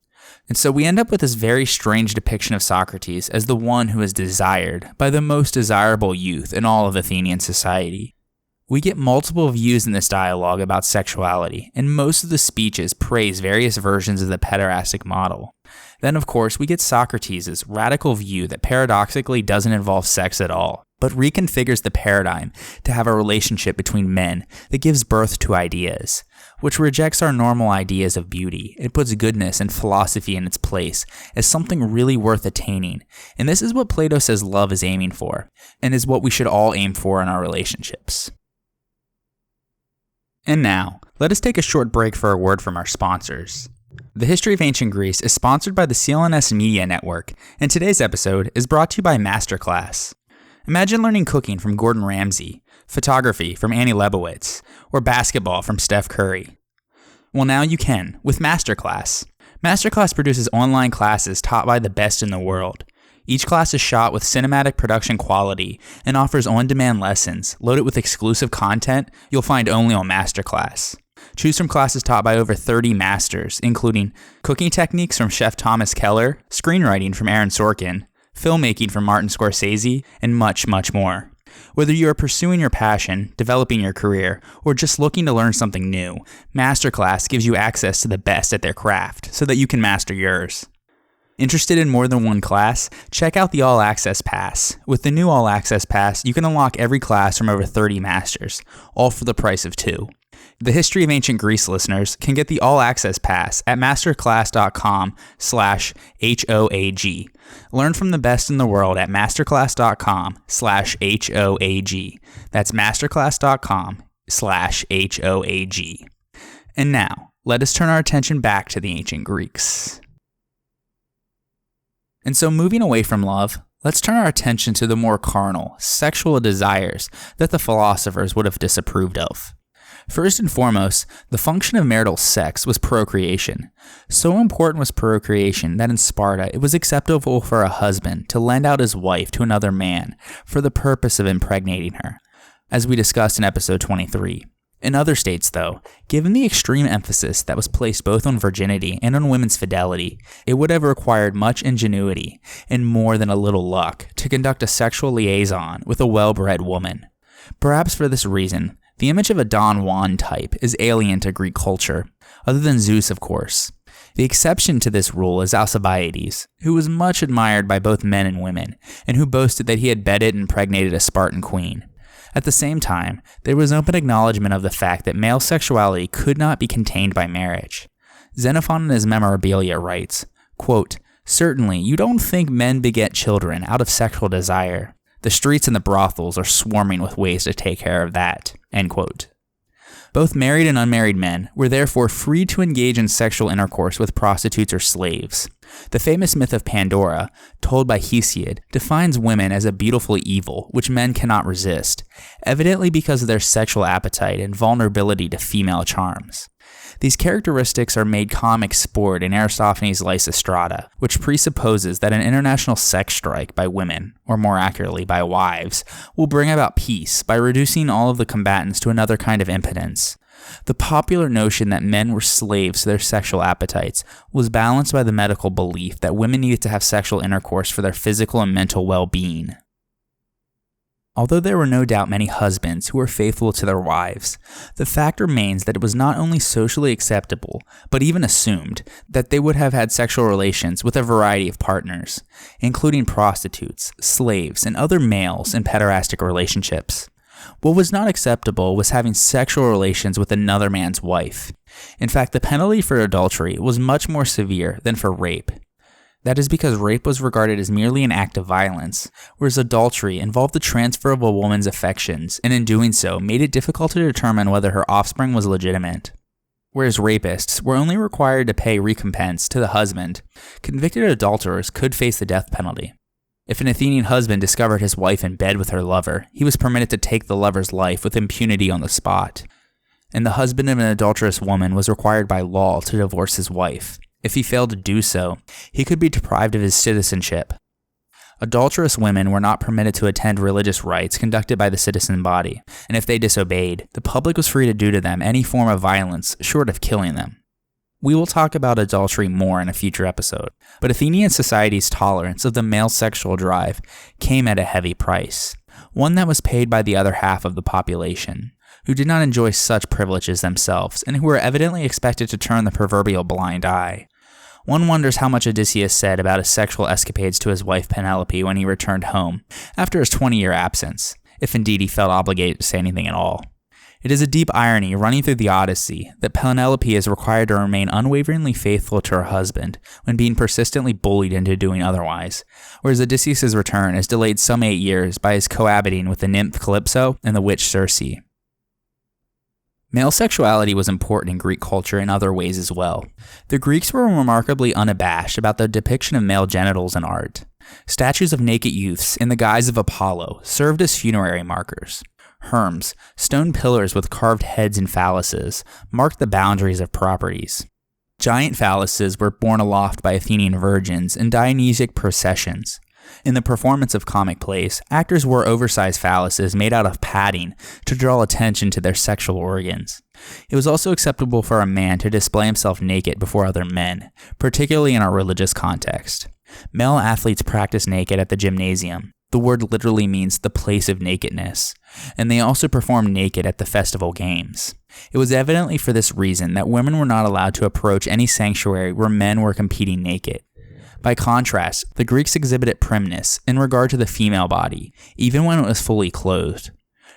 And so we end up with this very strange depiction of Socrates as the one who is desired by the most desirable youth in all of Athenian society. We get multiple views in this dialogue about sexuality, and most of the speeches praise various versions of the pederastic model. Then, of course, we get Socrates' radical view that paradoxically doesn't involve sex at all, but reconfigures the paradigm to have a relationship between men that gives birth to ideas, which rejects our normal ideas of beauty and puts goodness and philosophy in its place as something really worth attaining. And this is what Plato says love is aiming for, and is what we should all aim for in our relationships. And now, let us take a short break for a word from our sponsors. The History of Ancient Greece is sponsored by the CLNS Media Network, and today's episode is brought to you by Masterclass. Imagine learning cooking from Gordon Ramsay, photography from Annie Leibovitz, or basketball from Steph Curry. Well, now you can, with Masterclass. Masterclass produces online classes taught by the best in the world. Each class is shot with cinematic production quality and offers on-demand lessons loaded with exclusive content you'll find only on Masterclass. Choose from classes taught by over 30 masters, including cooking techniques from Chef Thomas Keller, screenwriting from Aaron Sorkin, filmmaking from Martin Scorsese, and much, much more. Whether you are pursuing your passion, developing your career, or just looking to learn something new, Masterclass gives you access to the best at their craft so that you can master yours. Interested in more than one class? Check out the All Access Pass. With the new All Access Pass, you can unlock every class from over 30 masters, all for the price of 2. The History of Ancient Greece listeners can get the All Access Pass at masterclass.com/HOAG. Learn from the best in the world at masterclass.com/HOAG. That's masterclass.com/HOAG. And now, let us turn our attention back to the ancient Greeks. And so moving away from love, let's turn our attention to the more carnal, sexual desires that the philosophers would have disapproved of. First and foremost, the function of marital sex was procreation. So important was procreation that in Sparta it was acceptable for a husband to lend out his wife to another man for the purpose of impregnating her, as we discussed in episode 23. In other states, though, given the extreme emphasis that was placed both on virginity and on women's fidelity, it would have required much ingenuity and more than a little luck to conduct a sexual liaison with a well-bred woman. Perhaps for this reason, the image of a Don Juan type is alien to Greek culture, other than Zeus, of course. The exception to this rule is Alcibiades, who was much admired by both men and women, and who boasted that he had bedded and impregnated a Spartan queen. At the same time, there was open acknowledgement of the fact that male sexuality could not be contained by marriage. Xenophon in his Memorabilia writes, quote, "Certainly, you don't think men beget children out of sexual desire. The streets and the brothels are swarming with ways to take care of that." End quote. Both married and unmarried men were therefore free to engage in sexual intercourse with prostitutes or slaves. The famous myth of Pandora, told by Hesiod, defines women as a beautiful evil which men cannot resist, evidently because of their sexual appetite and vulnerability to female charms. These characteristics are made comic sport in Aristophanes' Lysistrata, which presupposes that an international sex strike by women, or more accurately by wives, will bring about peace by reducing all of the combatants to another kind of impotence. The popular notion that men were slaves to their sexual appetites was balanced by the medical belief that women needed to have sexual intercourse for their physical and mental well-being. Although there were no doubt many husbands who were faithful to their wives, the fact remains that it was not only socially acceptable, but even assumed, that they would have had sexual relations with a variety of partners, including prostitutes, slaves, and other males in pederastic relationships. What was not acceptable was having sexual relations with another man's wife. In fact, the penalty for adultery was much more severe than for rape. That is because rape was regarded as merely an act of violence, whereas adultery involved the transfer of a woman's affections, and in doing so made it difficult to determine whether her offspring was legitimate. Whereas rapists were only required to pay recompense to the husband, convicted adulterers could face the death penalty. If an Athenian husband discovered his wife in bed with her lover, he was permitted to take the lover's life with impunity on the spot. And the husband of an adulterous woman was required by law to divorce his wife. If he failed to do so, he could be deprived of his citizenship. Adulterous women were not permitted to attend religious rites conducted by the citizen body, and if they disobeyed, the public was free to do to them any form of violence short of killing them. We will talk about adultery more in a future episode, but Athenian society's tolerance of the male sexual drive came at a heavy price, one that was paid by the other half of the population, who did not enjoy such privileges themselves and who were evidently expected to turn the proverbial blind eye. One wonders how much Odysseus said about his sexual escapades to his wife Penelope when he returned home after his 20-year absence, if indeed he felt obligated to say anything at all. It is a deep irony running through the Odyssey that Penelope is required to remain unwaveringly faithful to her husband when being persistently bullied into doing otherwise, whereas Odysseus' return is delayed some 8 years by his cohabiting with the nymph Calypso and the witch Circe. Male sexuality was important in Greek culture in other ways as well. The Greeks were remarkably unabashed about the depiction of male genitals in art. Statues of naked youths in the guise of Apollo served as funerary markers. Herms, stone pillars with carved heads and phalluses, marked the boundaries of properties. Giant phalluses were borne aloft by Athenian virgins in Dionysiac processions. In the performance of comic plays, actors wore oversized phalluses made out of padding to draw attention to their sexual organs. It was also acceptable for a man to display himself naked before other men, particularly in a religious context. Male athletes practiced naked at the gymnasium. The word literally means the place of nakedness, and they also performed naked at the festival games. It was evidently for this reason that women were not allowed to approach any sanctuary where men were competing naked. By contrast, the Greeks exhibited primness in regard to the female body, even when it was fully clothed.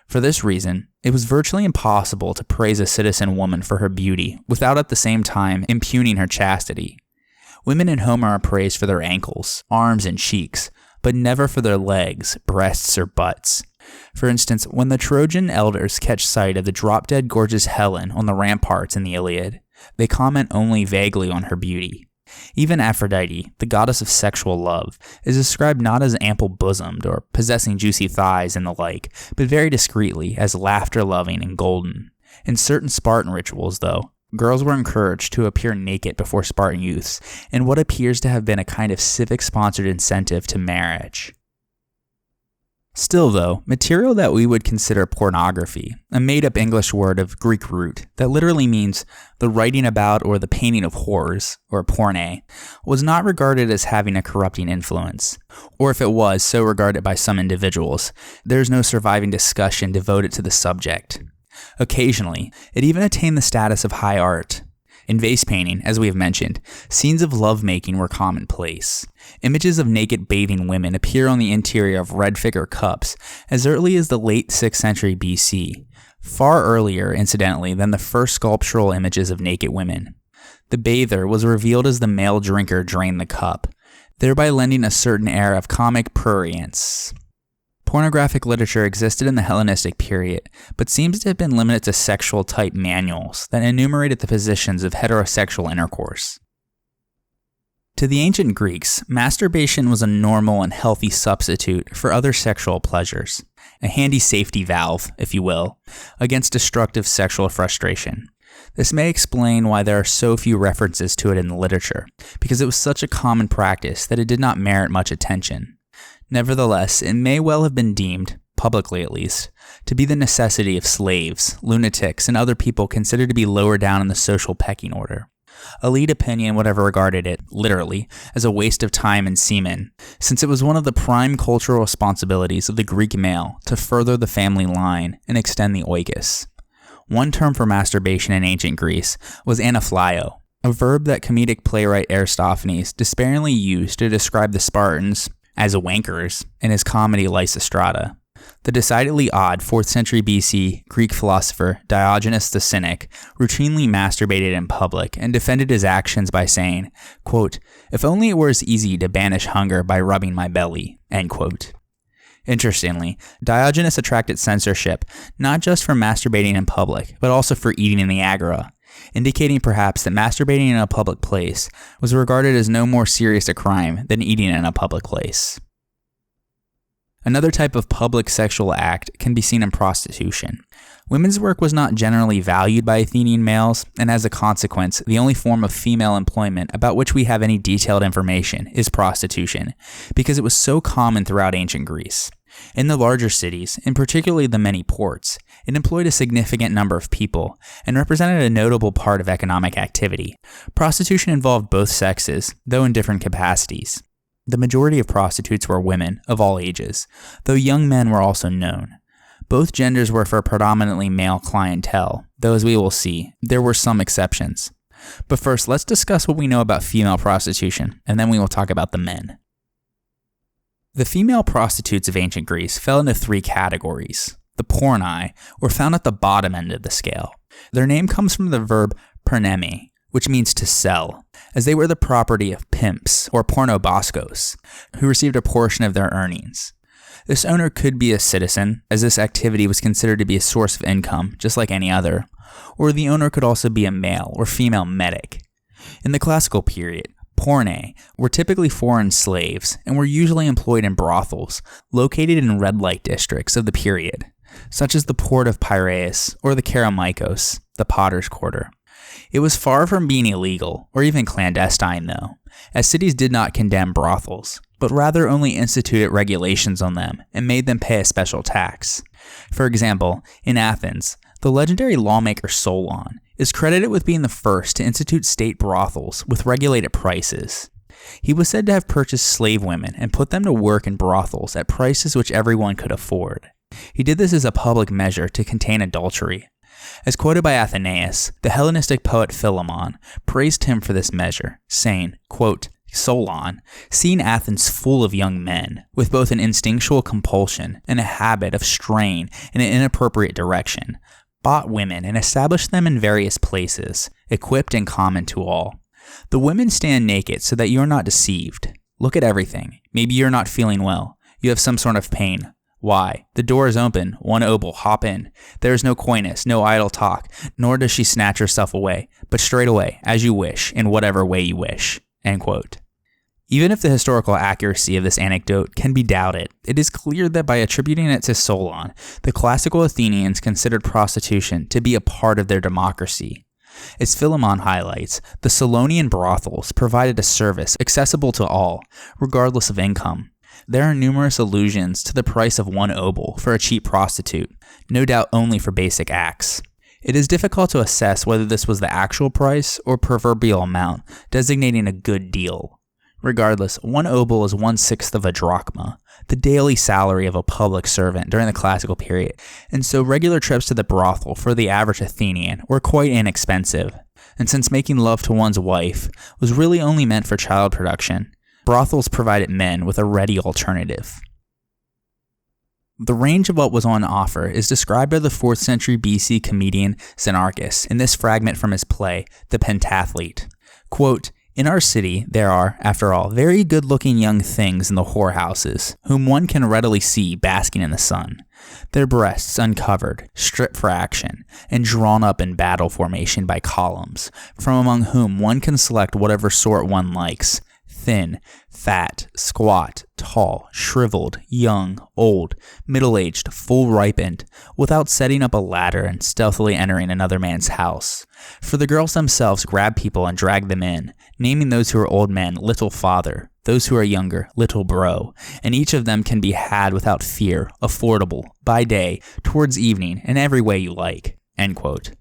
For this reason, it was virtually impossible to praise a citizen woman for her beauty without at the same time impugning her chastity. Women in Homer are praised for their ankles, arms, and cheeks, but never for their legs, breasts, or butts. For instance, when the Trojan elders catch sight of the drop-dead gorgeous Helen on the ramparts in the Iliad, they comment only vaguely on her beauty. Even Aphrodite, the goddess of sexual love, is described not as ample-bosomed or possessing juicy thighs and the like, but very discreetly as laughter-loving and golden. In certain Spartan rituals, though, girls were encouraged to appear naked before Spartan youths, in what appears to have been a kind of civic-sponsored incentive to marriage. Still, though, material that we would consider pornography, a made-up English word of Greek root that literally means the writing about or the painting of whores, or porne, was not regarded as having a corrupting influence. Or if it was so regarded by some individuals, there is no surviving discussion devoted to the subject. Occasionally, it even attained the status of high art. In vase painting, as we have mentioned, scenes of lovemaking were commonplace. Images of naked bathing women appear on the interior of red figure cups as early as the late 6th century BC, far earlier, incidentally, than the first sculptural images of naked women. The bather was revealed as the male drinker drained the cup, thereby lending a certain air of comic prurience. Pornographic literature existed in the Hellenistic period, but seems to have been limited to sexual-type manuals that enumerated the positions of heterosexual intercourse. To the ancient Greeks, masturbation was a normal and healthy substitute for other sexual pleasures, a handy safety valve, if you will, against destructive sexual frustration. This may explain why there are so few references to it in the literature, because it was such a common practice that it did not merit much attention. Nevertheless, it may well have been deemed, publicly at least, to be the necessity of slaves, lunatics, and other people considered to be lower down in the social pecking order. Elite opinion would have regarded it, literally, as a waste of time and semen, since it was one of the prime cultural responsibilities of the Greek male to further the family line and extend the oikos. One term for masturbation in ancient Greece was anaphlio, a verb that comedic playwright Aristophanes despairingly used to describe the Spartans as wankers in his comedy Lysistrata. The decidedly odd 4th century BC Greek philosopher Diogenes the Cynic routinely masturbated in public and defended his actions by saying, quote, "If only it were as easy to banish hunger by rubbing my belly," end quote. Interestingly, Diogenes attracted censorship not just for masturbating in public, but also for eating in the agora, indicating perhaps that masturbating in a public place was regarded as no more serious a crime than eating in a public place. Another type of public sexual act can be seen in prostitution. Women's work was not generally valued by Athenian males, and as a consequence, the only form of female employment about which we have any detailed information is prostitution, because it was so common throughout ancient Greece. In the larger cities, and particularly the many ports, it employed a significant number of people and represented a notable part of economic activity. Prostitution involved both sexes, though in different capacities. The majority of prostitutes were women, of all ages, though young men were also known. Both genders were for predominantly male clientele, though as we will see, there were some exceptions. But first, let's discuss what we know about female prostitution, and then we will talk about the men. The female prostitutes of ancient Greece fell into three categories. The pornai were found at the bottom end of the scale. Their name comes from the verb pernemi, which means to sell, as they were the property of pimps, or pornobaskos, who received a portion of their earnings. This owner could be a citizen, as this activity was considered to be a source of income, just like any other, or the owner could also be a male or female medic. In the classical period, pornae were typically foreign slaves and were usually employed in brothels located in red light districts of the period, such as the port of Piraeus or the Kerameikos, the potter's quarter. It was far from being illegal, or even clandestine though, as cities did not condemn brothels, but rather only instituted regulations on them and made them pay a special tax. For example, in Athens, the legendary lawmaker Solon is credited with being the first to institute state brothels with regulated prices. He was said to have purchased slave women and put them to work in brothels at prices which everyone could afford. He did this as a public measure to contain adultery. As quoted by Athenaeus, the Hellenistic poet Philemon praised him for this measure, saying, quote, Solon, seeing Athens full of young men, with both an instinctual compulsion and a habit of straying in an inappropriate direction, bought women and established them in various places, equipped and common to all. The women stand naked so that you are not deceived. Look at everything. Maybe you're not feeling well. You have some sort of pain. Why? The door is open. One obol, hop in. There is no coyness, no idle talk, nor does she snatch herself away, but straight away, as you wish, in whatever way you wish. End quote. Even if the historical accuracy of this anecdote can be doubted, it is clear that by attributing it to Solon, the classical Athenians considered prostitution to be a part of their democracy. As Philemon highlights, the Solonian brothels provided a service accessible to all, regardless of income. There are numerous allusions to the price of one obol for a cheap prostitute, no doubt only for basic acts. It is difficult to assess whether this was the actual price or proverbial amount, designating a good deal. Regardless, one obol is 1/6 of a drachma, the daily salary of a public servant during the classical period, and so regular trips to the brothel for the average Athenian were quite inexpensive. And since making love to one's wife was really only meant for child production, brothels provided men with a ready alternative. The range of what was on offer is described by the 4th century BC comedian Xenarchus in this fragment from his play, The Pentathlete. Quote, in our city, there are, after all, very good-looking young things in the whorehouses, whom one can readily see basking in the sun, their breasts uncovered, stripped for action, and drawn up in battle formation by columns, from among whom one can select whatever sort one likes, thin, fat, squat, tall, shriveled, young, old, middle-aged, full-ripened, without setting up a ladder and stealthily entering another man's house. For the girls themselves grab people and drag them in, naming those who are old men little father, those who are younger little bro, and each of them can be had without fear, affordable, by day, towards evening, in every way you like. End quote.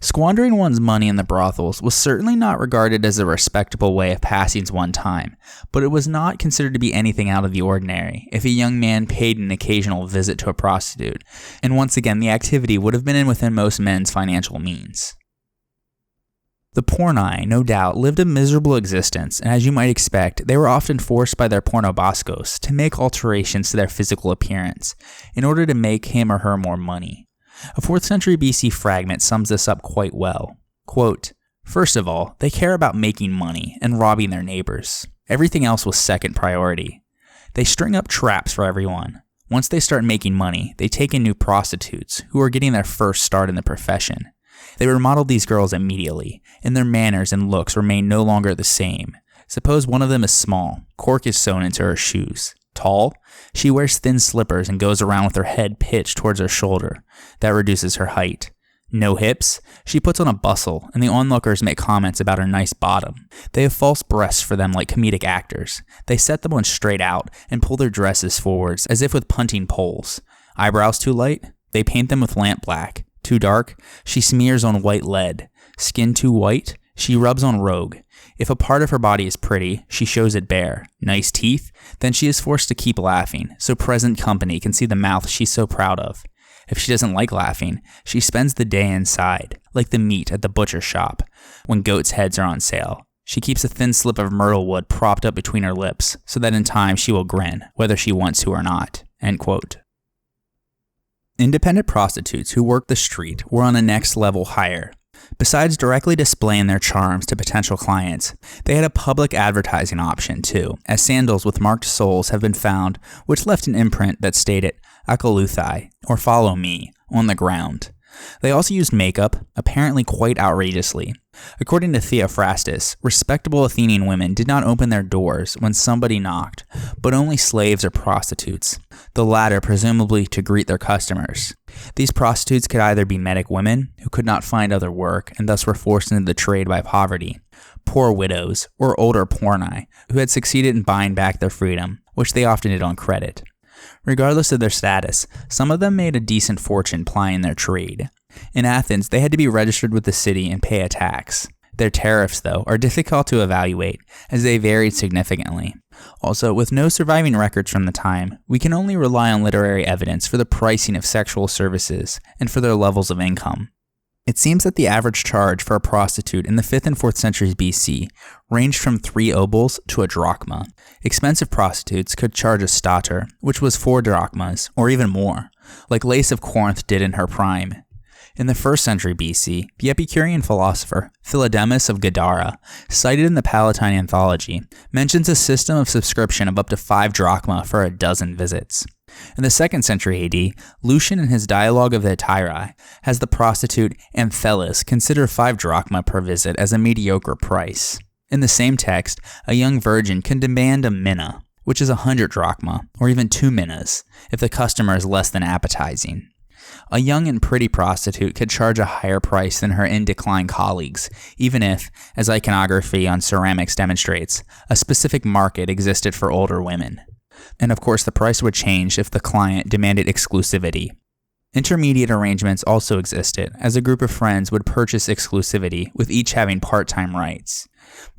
Squandering one's money in the brothels was certainly not regarded as a respectable way of passing one's time, but it was not considered to be anything out of the ordinary if a young man paid an occasional visit to a prostitute, and once again the activity would have been within most men's financial means. The pornai, no doubt, lived a miserable existence, and as you might expect, they were often forced by their pornobaskos to make alterations to their physical appearance in order to make him or her more money. A 4th century BC fragment sums this up quite well. Quote, first of all, they care about making money and robbing their neighbors. Everything else was second priority. They string up traps for everyone. Once they start making money, they take in new prostitutes who are getting their first start in the profession. They remodel these girls immediately, and their manners and looks remain no longer the same. Suppose one of them is small, cork is sewn into her shoes. Tall? She wears thin slippers and goes around with her head pitched towards her shoulder. That reduces her height. No hips? She puts on a bustle, and the onlookers make comments about her nice bottom. They have false breasts for them like comedic actors. They set them on straight out and pull their dresses forwards as if with punting poles. Eyebrows too light? They paint them with lamp black. Too dark? She smears on white lead. Skin too white? She rubs on rogue. If a part of her body is pretty, she shows it bare. Nice teeth? Then she is forced to keep laughing, so present company can see the mouth she's so proud of. If she doesn't like laughing, she spends the day inside, like the meat at the butcher shop, when goats' heads are on sale. She keeps a thin slip of myrtle wood propped up between her lips, so that in time she will grin, whether she wants to or not." End quote. Independent prostitutes who worked the street were on a next level higher. Besides directly displaying their charms to potential clients, they had a public advertising option too, as sandals with marked soles have been found which left an imprint that stated "Akoluthai" or "Follow me" on the ground. They also used makeup, apparently quite outrageously. According to Theophrastus, respectable Athenian women did not open their doors when somebody knocked, but only slaves or prostitutes, the latter presumably to greet their customers. These prostitutes could either be medic women, who could not find other work and thus were forced into the trade by poverty, poor widows, or older porni, who had succeeded in buying back their freedom, which they often did on credit. Regardless of their status, some of them made a decent fortune plying their trade. In Athens, they had to be registered with the city and pay a tax. Their tariffs, though, are difficult to evaluate, as they varied significantly. Also, with no surviving records from the time, we can only rely on literary evidence for the pricing of sexual services and for their levels of income. It seems that the average charge for a prostitute in the 5th and 4th centuries BC ranged from 3 obols to a drachma. Expensive prostitutes could charge a stater, which was 4 drachmas, or even more, like Lace of Corinth did in her prime. In the 1st century BC, the Epicurean philosopher Philodemus of Gadara, cited in the Palatine Anthology, mentions a system of subscription of up to 5 drachma for a dozen visits. In the 2nd century AD, Lucian in his Dialogue of the Hetairai has the prostitute Anthelis consider 5 drachma per visit as a mediocre price. In the same text, a young virgin can demand a mina, which is 100 drachma, or even 2 minas, if the customer is less than appetizing. A young and pretty prostitute could charge a higher price than her in-decline colleagues, even if, as iconography on ceramics demonstrates, a specific market existed for older women. And of course, the price would change if the client demanded exclusivity. Intermediate arrangements also existed, as a group of friends would purchase exclusivity, with each having part-time rights.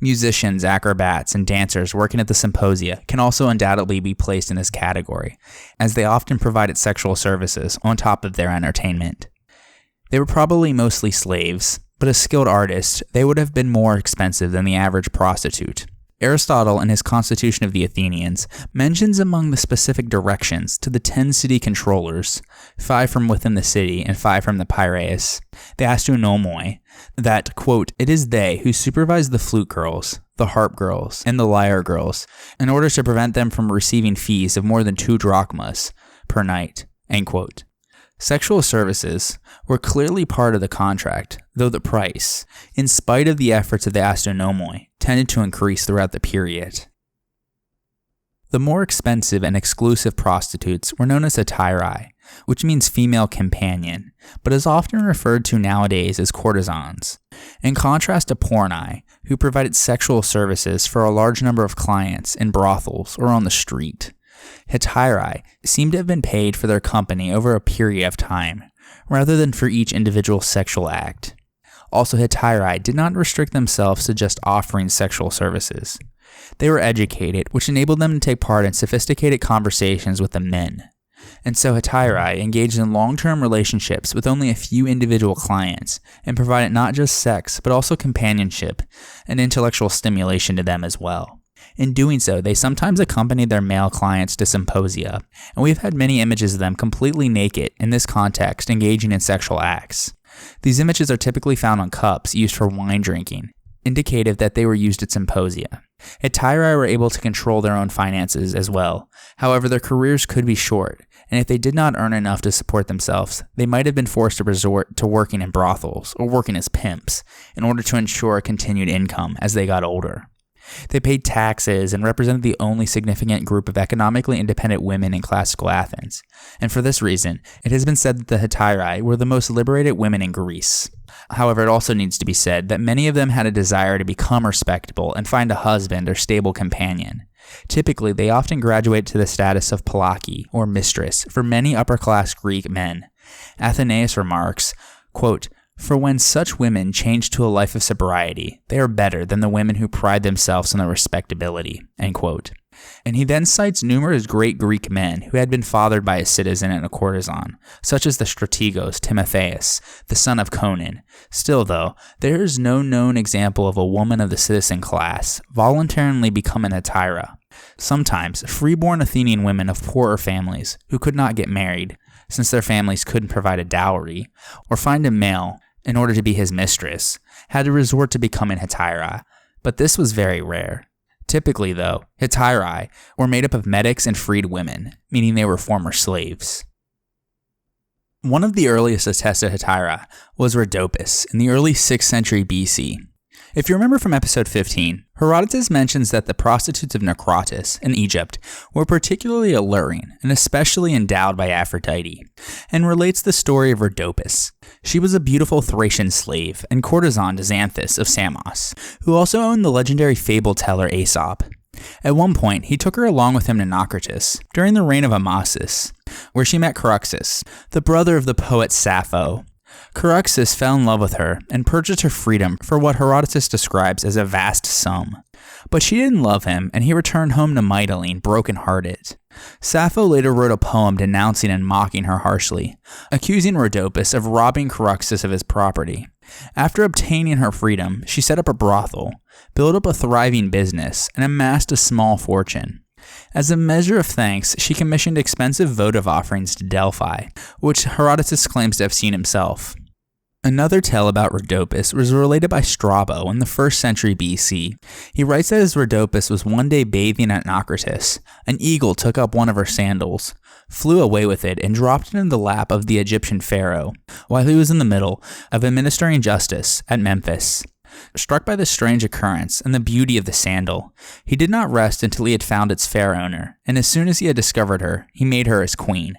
Musicians, acrobats, and dancers working at the Symposia can also undoubtedly be placed in this category, as they often provided sexual services on top of their entertainment. They were probably mostly slaves, but as skilled artists, they would have been more expensive than the average prostitute. Aristotle, in his Constitution of the Athenians, mentions among the specific directions to the 10 city controllers, 5 from within the city and 5 from the Piraeus, the Astounomoi, that, quote, "it is they who supervise the flute girls, the harp girls, and the lyre girls, in order to prevent them from receiving fees of more than 2 drachmas per night," end quote. Sexual services were clearly part of the contract, though the price, in spite of the efforts of the Astounomoi, tended to increase throughout the period. The more expensive and exclusive prostitutes were known as hetairai, which means female companion, but is often referred to nowadays as courtesans. In contrast to porni, who provided sexual services for a large number of clients in brothels or on the street, hetairai seem to have been paid for their company over a period of time, rather than for each individual sexual act. Also, hetairai did not restrict themselves to just offering sexual services. They were educated, which enabled them to take part in sophisticated conversations with the men. And so hetairai engaged in long-term relationships with only a few individual clients, and provided not just sex, but also companionship and intellectual stimulation to them as well. In doing so, they sometimes accompanied their male clients to symposia, and we've had many images of them completely naked in this context engaging in sexual acts. These images are typically found on cups used for wine drinking, indicative that they were used at symposia. Hetairai were able to control their own finances as well. However, their careers could be short, and if they did not earn enough to support themselves, they might have been forced to resort to working in brothels or working as pimps in order to ensure a continued income as they got older. They paid taxes and represented the only significant group of economically independent women in classical Athens, and for this reason, it has been said that the hetairai were the most liberated women in Greece. However, it also needs to be said that many of them had a desire to become respectable and find a husband or stable companion. Typically, they often graduate to the status of palaki, or mistress, for many upper-class Greek men. Athenaeus remarks, quote, "For when such women change to a life of sobriety, they are better than the women who pride themselves on their respectability," end quote. And he then cites numerous great Greek men who had been fathered by a citizen and a courtesan, such as the strategos Timotheus, the son of Conon. Still, though, there is no known example of a woman of the citizen class voluntarily becoming a hetairai. Sometimes, freeborn Athenian women of poorer families who could not get married, since their families couldn't provide a dowry, or find a male in order to be his mistress, had to resort to becoming hetairai, but this was very rare. Typically, though, hetairai were made up of medics and freed women, meaning they were former slaves. One of the earliest attested hetairai was Rhodopis in the early 6th century BC. If you remember from episode 15, Herodotus mentions that the prostitutes of Naucratis in Egypt were particularly alluring and especially endowed by Aphrodite, and relates the story of Rhodopis. She was a beautiful Thracian slave and courtesan to Xanthus of Samos, who also owned the legendary fable-teller Aesop. At one point, he took her along with him to Naucratis during the reign of Amasis, where she met Chryxus, the brother of the poet Sappho. Chryxus fell in love with her and purchased her freedom for what Herodotus describes as a vast sum. But she didn't love him, and he returned home to Mytilene broken-hearted. Sappho later wrote a poem denouncing and mocking her harshly, accusing Rhodopis of robbing Chryxus of his property. After obtaining her freedom, she set up a brothel, built up a thriving business, and amassed a small fortune. As a measure of thanks, she commissioned expensive votive offerings to Delphi, which Herodotus claims to have seen himself. Another tale about Rhodopis was related by Strabo in the 1st century BC. He writes that as Rhodopis was one day bathing at Naucratis, an eagle took up one of her sandals, flew away with it, and dropped it in the lap of the Egyptian pharaoh, while he was in the middle of administering justice at Memphis. Struck by this strange occurrence and the beauty of the sandal, he did not rest until he had found its fair owner, and as soon as he had discovered her, he made her his queen.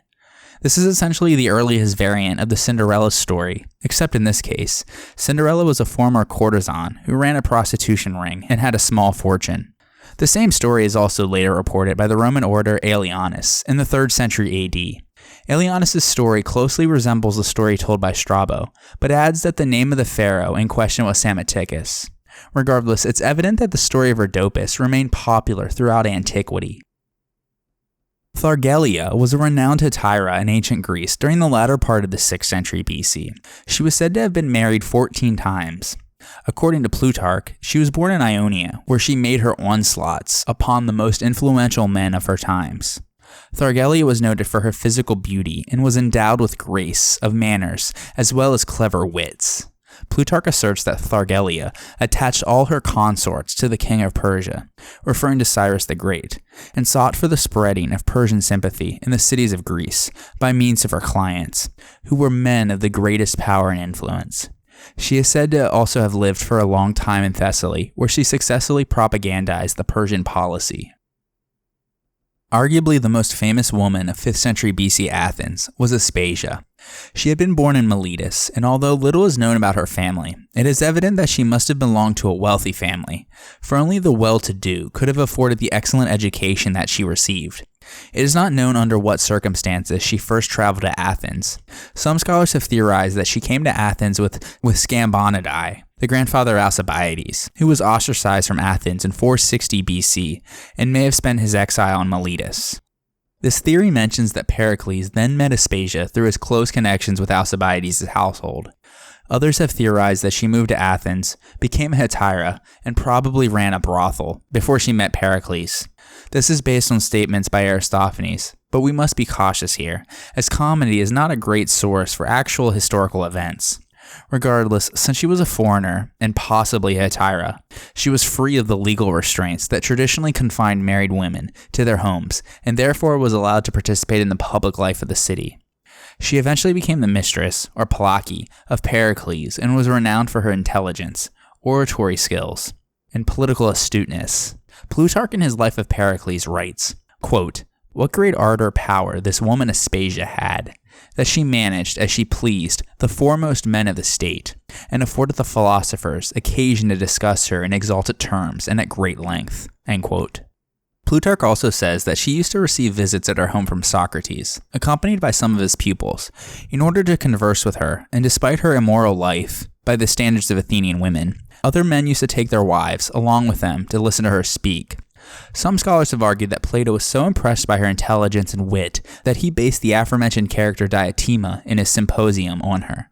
This is essentially the earliest variant of the Cinderella story, except in this case, Cinderella was a former courtesan who ran a prostitution ring and had a small fortune. The same story is also later reported by the Roman orator Aelianus in the 3rd century AD. Aelianus' story closely resembles the story told by Strabo, but adds that the name of the pharaoh in question was Psammetichus. Regardless, it's evident that the story of Rhodopis remained popular throughout antiquity. Thargelia was a renowned hetairai in ancient Greece during the latter part of the 6th century BC. She was said to have been married 14 times. According to Plutarch, she was born in Ionia, where she made her onslaughts upon the most influential men of her times. Thargelia was noted for her physical beauty and was endowed with grace of manners as well as clever wits. Plutarch asserts that Thargelia attached all her consorts to the king of Persia, referring to Cyrus the Great, and sought for the spreading of Persian sympathy in the cities of Greece by means of her clients, who were men of the greatest power and influence. She is said to also have lived for a long time in Thessaly, where she successfully propagandized the Persian policy. Arguably the most famous woman of 5th century BC Athens was Aspasia. She had been born in Miletus, and although little is known about her family, it is evident that she must have belonged to a wealthy family, for only the well-to-do could have afforded the excellent education that she received. It is not known under what circumstances she first traveled to Athens. Some scholars have theorized that she came to Athens with Scambonidae, the grandfather of Alcibiades, who was ostracized from Athens in 460 BC and may have spent his exile in Miletus. This theory mentions that Pericles then met Aspasia through his close connections with Alcibiades' household. Others have theorized that she moved to Athens, became a hetairai, and probably ran a brothel before she met Pericles. This is based on statements by Aristophanes, but we must be cautious here, as comedy is not a great source for actual historical events. Regardless, since she was a foreigner, and possibly a hetairai, she was free of the legal restraints that traditionally confined married women to their homes, and therefore was allowed to participate in the public life of the city. She eventually became the mistress, or palaki, of Pericles, and was renowned for her intelligence, oratory skills, and political astuteness. Plutarch in his Life of Pericles writes, quote, "What great art or power this woman Aspasia had, that she managed, as she pleased, the foremost men of the state, and afforded the philosophers occasion to discuss her in exalted terms and at great length." End quote. Plutarch also says that she used to receive visits at her home from Socrates, accompanied by some of his pupils, in order to converse with her, and despite her immoral life, by the standards of Athenian women, other men used to take their wives along with them to listen to her speak. Some scholars have argued that Plato was so impressed by her intelligence and wit that he based the aforementioned character Diotima in his Symposium on her.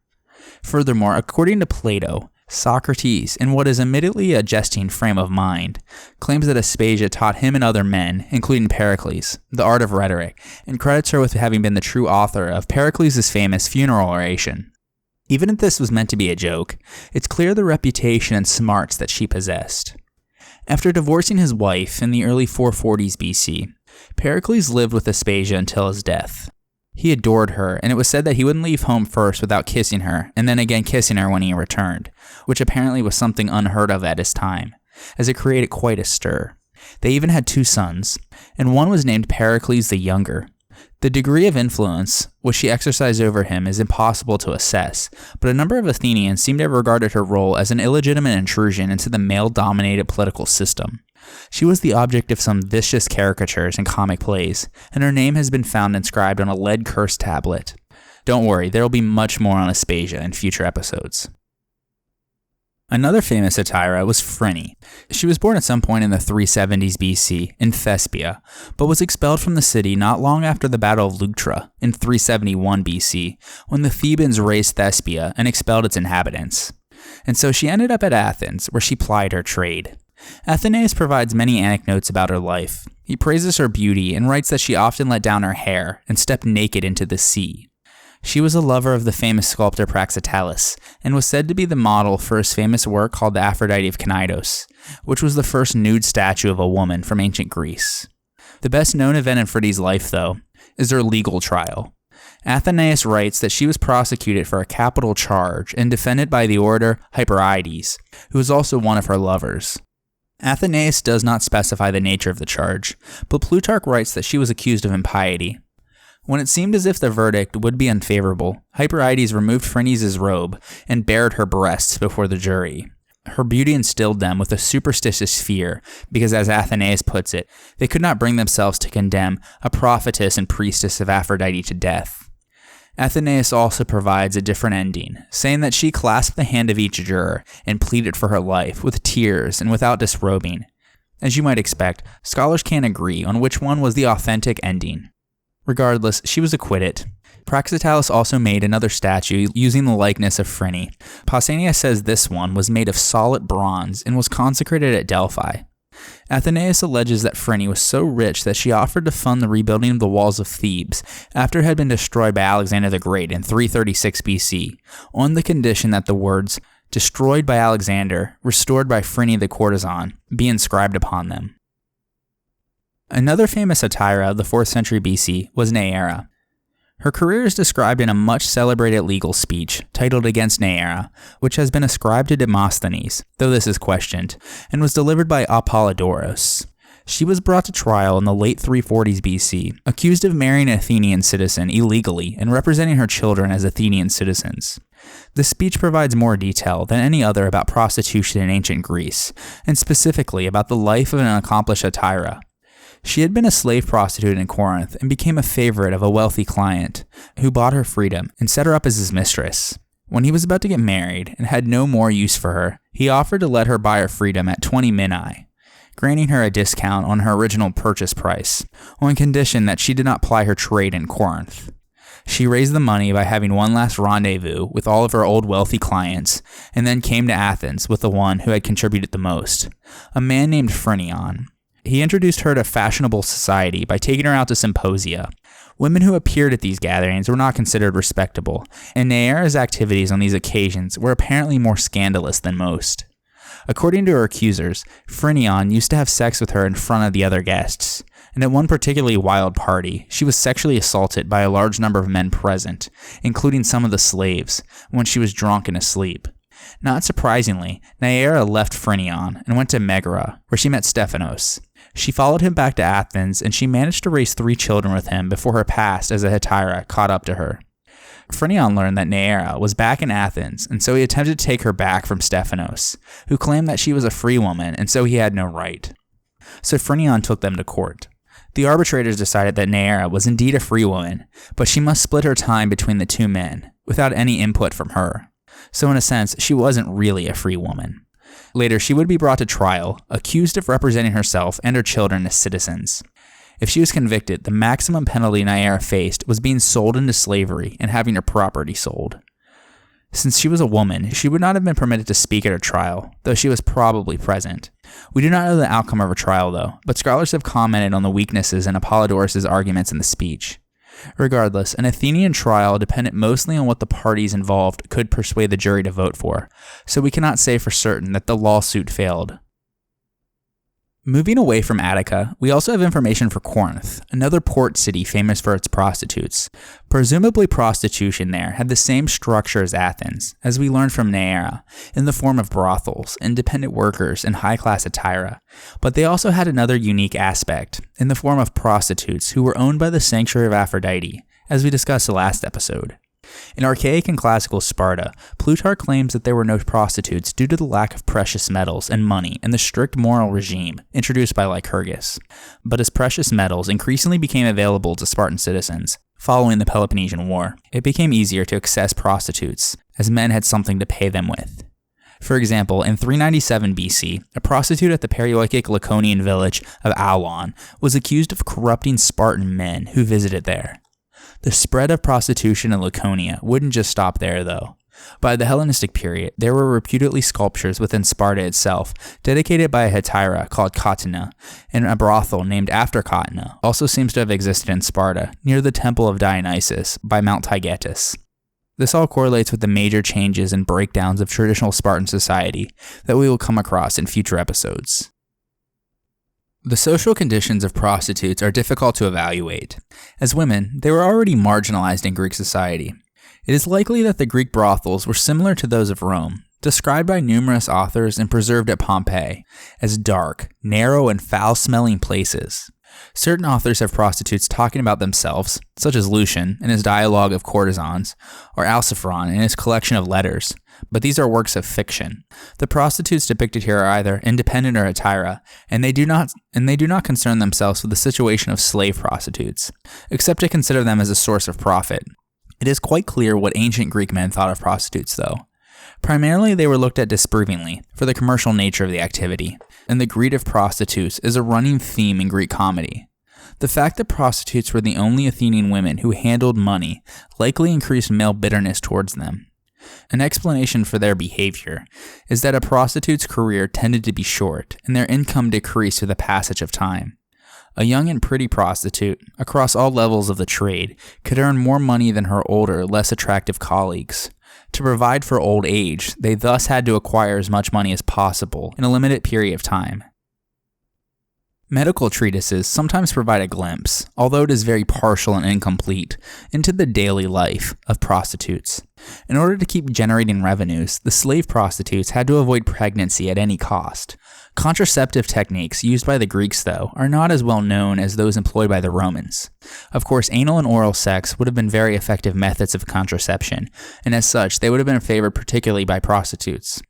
Furthermore, according to Plato, Socrates, in what is admittedly a jesting frame of mind, claims that Aspasia taught him and other men, including Pericles, the art of rhetoric, and credits her with having been the true author of Pericles' famous funeral oration. Even if this was meant to be a joke, it's clear the reputation and smarts that she possessed. After divorcing his wife in the early 440s BC, Pericles lived with Aspasia until his death. He adored her, and it was said that he wouldn't leave home first without kissing her, and then again kissing her when he returned, which apparently was something unheard of at his time, as it created quite a stir. They even had 2 sons, and one was named Pericles the Younger. The degree of influence which she exercised over him is impossible to assess, but a number of Athenians seem to have regarded her role as an illegitimate intrusion into the male-dominated political system. She was the object of some vicious caricatures and comic plays, and her name has been found inscribed on a lead curse tablet. Don't worry, there will be much more on Aspasia in future episodes. Another famous hetairai was Freni. She was born at some point in the 370s BC in Thespia, but was expelled from the city not long after the Battle of Leuctra in 371 BC, when the Thebans razed Thespia and expelled its inhabitants. And so she ended up at Athens, where she plied her trade. Athenaeus provides many anecdotes about her life. He praises her beauty and writes that she often let down her hair and stepped naked into the sea. She was a lover of the famous sculptor Praxiteles, and was said to be the model for his famous work called the Aphrodite of Cnidus, which was the first nude statue of a woman from ancient Greece. The best known event in Phryne's life, though, is her legal trial. Athenaeus writes that she was prosecuted for a capital charge and defended by the orator Hyperides, who was also one of her lovers. Athenaeus does not specify the nature of the charge, but Plutarch writes that she was accused of impiety. When it seemed as if the verdict would be unfavorable, Hyperides removed Phryne's robe and bared her breasts before the jury. Her beauty instilled them with a superstitious fear, because as Athenaeus puts it, they could not bring themselves to condemn a prophetess and priestess of Aphrodite to death. Athenaeus also provides a different ending, saying that she clasped the hand of each juror and pleaded for her life with tears and without disrobing. As you might expect, scholars can't agree on which one was the authentic ending. Regardless, she was acquitted. Praxiteles also made another statue using the likeness of Phryne. Pausanias says this one was made of solid bronze and was consecrated at Delphi. Athenaeus alleges that Phryne was so rich that she offered to fund the rebuilding of the walls of Thebes after it had been destroyed by Alexander the Great in 336 BC, on the condition that the words, "destroyed by Alexander, restored by Phryne the courtesan," be inscribed upon them. Another famous hetairai of the 4th century BC was Neaira. Her career is described in a much celebrated legal speech titled Against Neaira, which has been ascribed to Demosthenes, though this is questioned, and was delivered by Apollodorus. She was brought to trial in the late 340s BC, accused of marrying an Athenian citizen illegally and representing her children as Athenian citizens. The speech provides more detail than any other about prostitution in ancient Greece, and specifically about the life of an accomplished hetairai. She had been a slave prostitute in Corinth and became a favorite of a wealthy client, who bought her freedom and set her up as his mistress. When he was about to get married and had no more use for her, he offered to let her buy her freedom at 20 minae, granting her a discount on her original purchase price, on condition that she did not ply her trade in Corinth. She raised the money by having one last rendezvous with all of her old wealthy clients, and then came to Athens with the one who had contributed the most, a man named Phryne. He introduced her to fashionable society by taking her out to symposia. Women who appeared at these gatherings were not considered respectable, and Neaira's activities on these occasions were apparently more scandalous than most. According to her accusers, Phryne used to have sex with her in front of the other guests, and at one particularly wild party, she was sexually assaulted by a large number of men present, including some of the slaves, when she was drunk and asleep. Not surprisingly, Neaira left Phryne and went to Megara, where she met Stephanos. She followed him back to Athens, and she managed to raise 3 children with him before her past as a hetairai caught up to her. Phryne learned that Neaira was back in Athens, and so he attempted to take her back from Stephanos, who claimed that she was a free woman, and so he had no right. So Phryne took them to court. The arbitrators decided that Neaira was indeed a free woman, but she must split her time between the 2 men, without any input from her. So in a sense, she wasn't really a free woman. Later, she would be brought to trial, accused of representing herself and her children as citizens. If she was convicted, the maximum penalty Naira faced was being sold into slavery and having her property sold. Since she was a woman, she would not have been permitted to speak at her trial, though she was probably present. We do not know the outcome of her trial, though, but scholars have commented on the weaknesses in Apollodorus' arguments in the speech. Regardless, an Athenian trial depended mostly on what the parties involved could persuade the jury to vote for, so we cannot say for certain that the lawsuit failed. Moving away from Attica, we also have information for Corinth, another port city famous for its prostitutes. Presumably prostitution there had the same structure as Athens, as we learned from Neaira, in the form of brothels, independent workers, and high-class hetairai, but they also had another unique aspect, in the form of prostitutes who were owned by the sanctuary of Aphrodite, as we discussed the last episode. In archaic and classical Sparta, Plutarch claims that there were no prostitutes due to the lack of precious metals and money and the strict moral regime introduced by Lycurgus. But as precious metals increasingly became available to Spartan citizens, following the Peloponnesian War, it became easier to access prostitutes, as men had something to pay them with. For example, in 397 BC, a prostitute at the Perioikic Laconian village of Aulon was accused of corrupting Spartan men who visited there. The spread of prostitution in Laconia wouldn't just stop there, though. By the Hellenistic period, there were reputedly sculptures within Sparta itself, dedicated by a hetairai called Catina, and a brothel named after Catina also seems to have existed in Sparta, near the Temple of Dionysus by Mount Taygetus. This all correlates with the major changes and breakdowns of traditional Spartan society that we will come across in future episodes. The social conditions of prostitutes are difficult to evaluate. As women, they were already marginalized in Greek society. It is likely that the Greek brothels were similar to those of Rome, described by numerous authors and preserved at Pompeii as dark, narrow, and foul-smelling places. Certain authors have prostitutes talking about themselves, such as Lucian in his Dialogue of Courtesans, or Alciphron in his collection of letters, but these are works of fiction. The prostitutes depicted here are either independent or hetairai, and they do not concern themselves with the situation of slave prostitutes, except to consider them as a source of profit. It is quite clear what ancient Greek men thought of prostitutes, though. Primarily, they were looked at disapprovingly for the commercial nature of the activity, and the greed of prostitutes is a running theme in Greek comedy. The fact that prostitutes were the only Athenian women who handled money likely increased male bitterness towards them. An explanation for their behavior is that a prostitute's career tended to be short, and their income decreased with the passage of time. A young and pretty prostitute, across all levels of the trade, could earn more money than her older, less attractive colleagues. To provide for old age, they thus had to acquire as much money as possible in a limited period of time. Medical treatises sometimes provide a glimpse, although it is very partial and incomplete, into the daily life of prostitutes. In order to keep generating revenues, the slave prostitutes had to avoid pregnancy at any cost. Contraceptive techniques used by the Greeks, though, are not as well known as those employed by the Romans. Of course, anal and oral sex would have been very effective methods of contraception, and as such, they would have been favored particularly by prostitutes.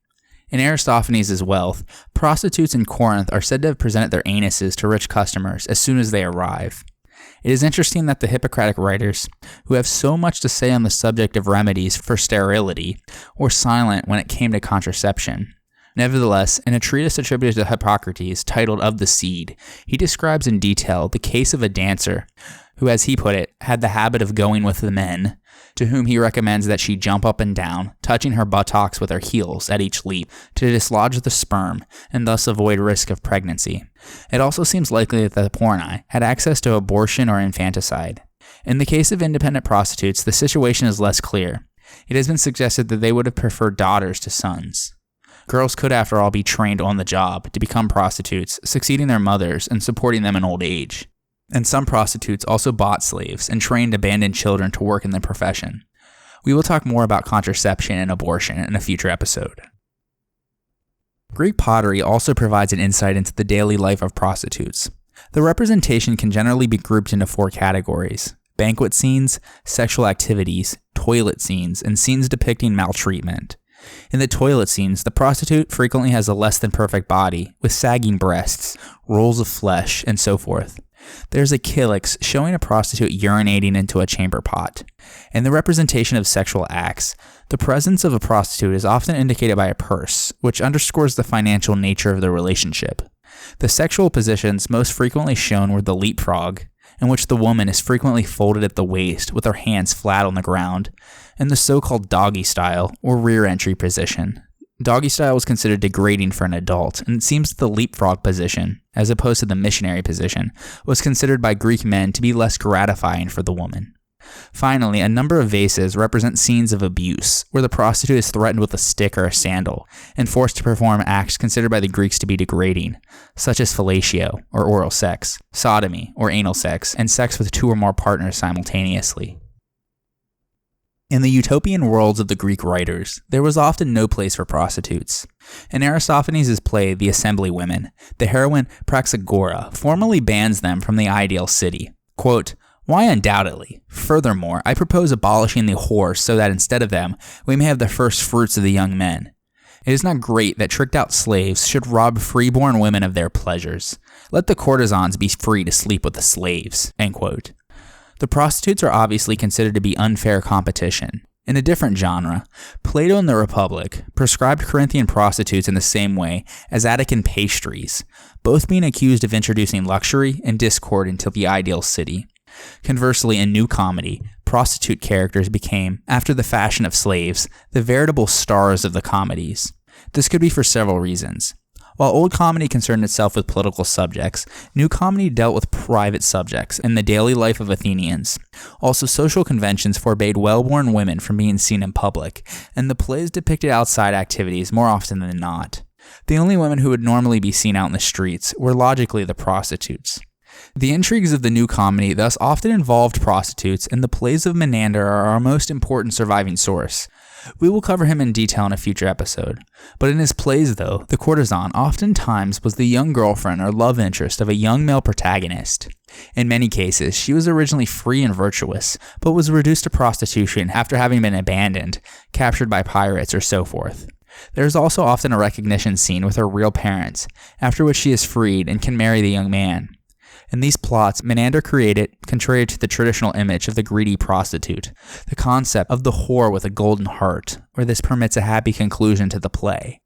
In Aristophanes' Wealth, prostitutes in Corinth are said to have presented their anuses to rich customers as soon as they arrive. It is interesting that the Hippocratic writers, who have so much to say on the subject of remedies for sterility, were silent when it came to contraception. Nevertheless, in a treatise attributed to Hippocrates titled Of the Seed, he describes in detail the case of a dancer who, as he put it, had the habit of going with the men, to whom he recommends that she jump up and down, touching her buttocks with her heels at each leap to dislodge the sperm and thus avoid risk of pregnancy. It also seems likely that the porni had access to abortion or infanticide. In the case of independent prostitutes, the situation is less clear. It has been suggested that they would have preferred daughters to sons. Girls could, after all, be trained on the job to become prostitutes, succeeding their mothers and supporting them in old age. And some prostitutes also bought slaves and trained abandoned children to work in the profession. We will talk more about contraception and abortion in a future episode. Greek pottery also provides an insight into the daily life of prostitutes. The representation can generally be grouped into 4 categories: banquet scenes, sexual activities, toilet scenes, and scenes depicting maltreatment. In the toilet scenes, the prostitute frequently has a less than perfect body, with sagging breasts, rolls of flesh, and so forth. There's a kylix showing a prostitute urinating into a chamber pot. In the representation of sexual acts, the presence of a prostitute is often indicated by a purse, which underscores the financial nature of the relationship. The sexual positions most frequently shown were the leapfrog, in which the woman is frequently folded at the waist with her hands flat on the ground, and the so-called doggy style, or rear entry position. Doggy style was considered degrading for an adult, and it seems that the leapfrog position, as opposed to the missionary position, was considered by Greek men to be less gratifying for the woman. Finally, a number of vases represent scenes of abuse, where the prostitute is threatened with a stick or a sandal, and forced to perform acts considered by the Greeks to be degrading, such as fellatio, or oral sex, sodomy, or anal sex, and sex with 2 or more partners simultaneously. In the utopian worlds of the Greek writers, there was often no place for prostitutes. In Aristophanes' play The Assembly Women, the heroine Praxagora formally bans them from the ideal city. Quote, "Why undoubtedly? Furthermore, I propose abolishing the whores so that instead of them, we may have the first fruits of the young men. It is not great that tricked out slaves should rob freeborn women of their pleasures. Let the courtesans be free to sleep with the slaves." End quote. The prostitutes are obviously considered to be unfair competition. In a different genre, Plato in the Republic prescribed Corinthian prostitutes in the same way as Attican pastries, both being accused of introducing luxury and discord into the ideal city. Conversely, in New Comedy, prostitute characters became, after the fashion of slaves, the veritable stars of the comedies. This could be for several reasons. While Old Comedy concerned itself with political subjects, New Comedy dealt with private subjects in the daily life of Athenians. Also, social conventions forbade well-born women from being seen in public, and the plays depicted outside activities more often than not. The only women who would normally be seen out in the streets were logically the prostitutes. The intrigues of the New Comedy thus often involved prostitutes, and the plays of Menander are our most important surviving source. We will cover him in detail in a future episode. But in his plays, though, the courtesan oftentimes was the young girlfriend or love interest of a young male protagonist. In many cases, she was originally free and virtuous, but was reduced to prostitution after having been abandoned, captured by pirates, or so forth. There is also often a recognition scene with her real parents, after which she is freed and can marry the young man. In these plots, Menander created, contrary to the traditional image of the greedy prostitute, the concept of the whore with a golden heart, where this permits a happy conclusion to the play.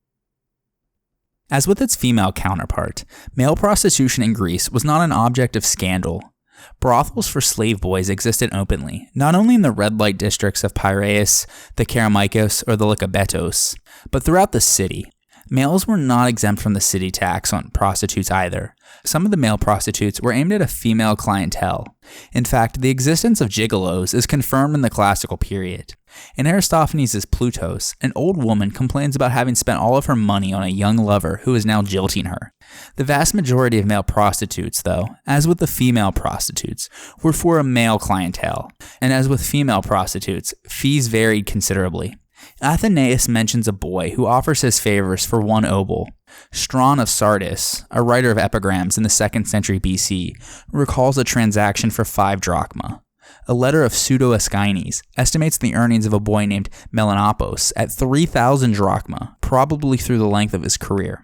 As with its female counterpart, male prostitution in Greece was not an object of scandal. Brothels for slave boys existed openly, not only in the red light districts of Piraeus, the Kerameikos, or the Lykobetos, but throughout the city. Males were not exempt from the city tax on prostitutes either. Some of the male prostitutes were aimed at a female clientele. In fact, the existence of gigolos is confirmed in the classical period. In Aristophanes' Plutos, an old woman complains about having spent all of her money on a young lover who is now jilting her. The vast majority of male prostitutes, though, as with the female prostitutes, were for a male clientele, and as with female prostitutes, fees varied considerably. Athenaeus mentions a boy who offers his favors for 1 obol. Strawn of Sardis, a writer of epigrams in the 2nd century BC, recalls a transaction for 5 drachma. A letter of Pseudo-Aeschines estimates the earnings of a boy named Melanopos at 3,000 drachma, probably through the length of his career.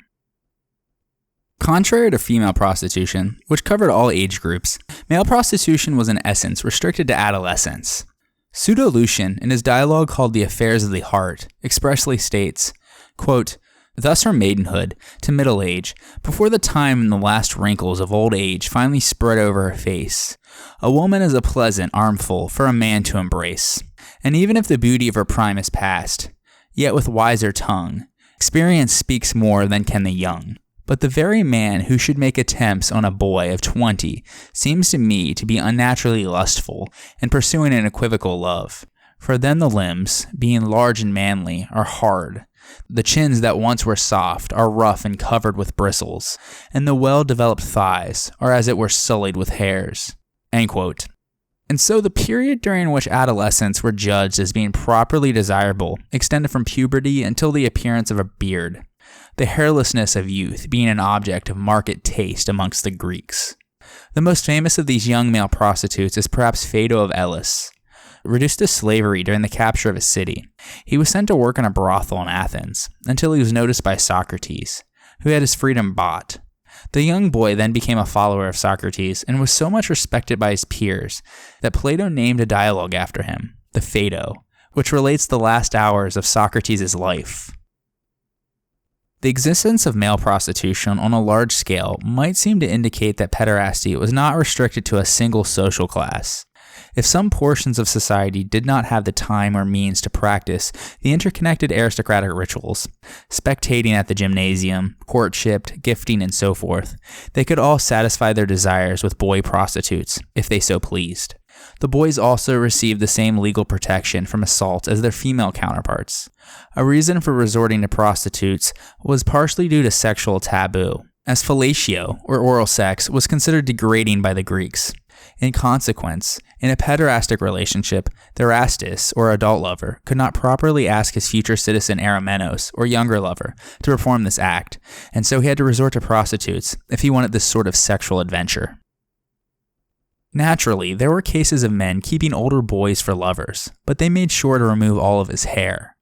Contrary to female prostitution, which covered all age groups, male prostitution was in essence restricted to adolescents. Pseudo-Lucian, in his dialogue called The Affairs of the Heart, expressly states, quote, "Thus her maidenhood, to middle age, before the time and the last wrinkles of old age finally spread over her face. A woman is a pleasant armful for a man to embrace, and even if the beauty of her prime is past, yet with wiser tongue, experience speaks more than can the young. But the very man who should make attempts on a boy of 20 seems to me to be unnaturally lustful and pursuing an equivocal love. For then the limbs, being large and manly, are hard. The chins that once were soft are rough and covered with bristles, and the well-developed thighs are as it were sullied with hairs." End quote. And so the period during which adolescents were judged as being properly desirable extended from puberty until the appearance of a beard, the hairlessness of youth being an object of marked taste amongst the Greeks. The most famous of these young male prostitutes is perhaps Phaedo of Elis. Reduced to slavery during the capture of a city, he was sent to work in a brothel in Athens until he was noticed by Socrates, who had his freedom bought. The young boy then became a follower of Socrates and was so much respected by his peers that Plato named a dialogue after him, the Phaedo, which relates the last hours of Socrates' life. The existence of male prostitution on a large scale might seem to indicate that pederasty was not restricted to a single social class. If some portions of society did not have the time or means to practice the interconnected aristocratic rituals, spectating at the gymnasium, courtship, gifting, and so forth, they could all satisfy their desires with boy prostitutes, if they so pleased. The boys also received the same legal protection from assault as their female counterparts. A reason for resorting to prostitutes was partially due to sexual taboo, as fellatio, or oral sex, was considered degrading by the Greeks. In consequence, in a pederastic relationship, the rastis, or adult lover, could not properly ask his future citizen Arimenos, or younger lover, to perform this act, and so he had to resort to prostitutes if he wanted this sort of sexual adventure. Naturally, there were cases of men keeping older boys for lovers, but they made sure to remove all of his hair.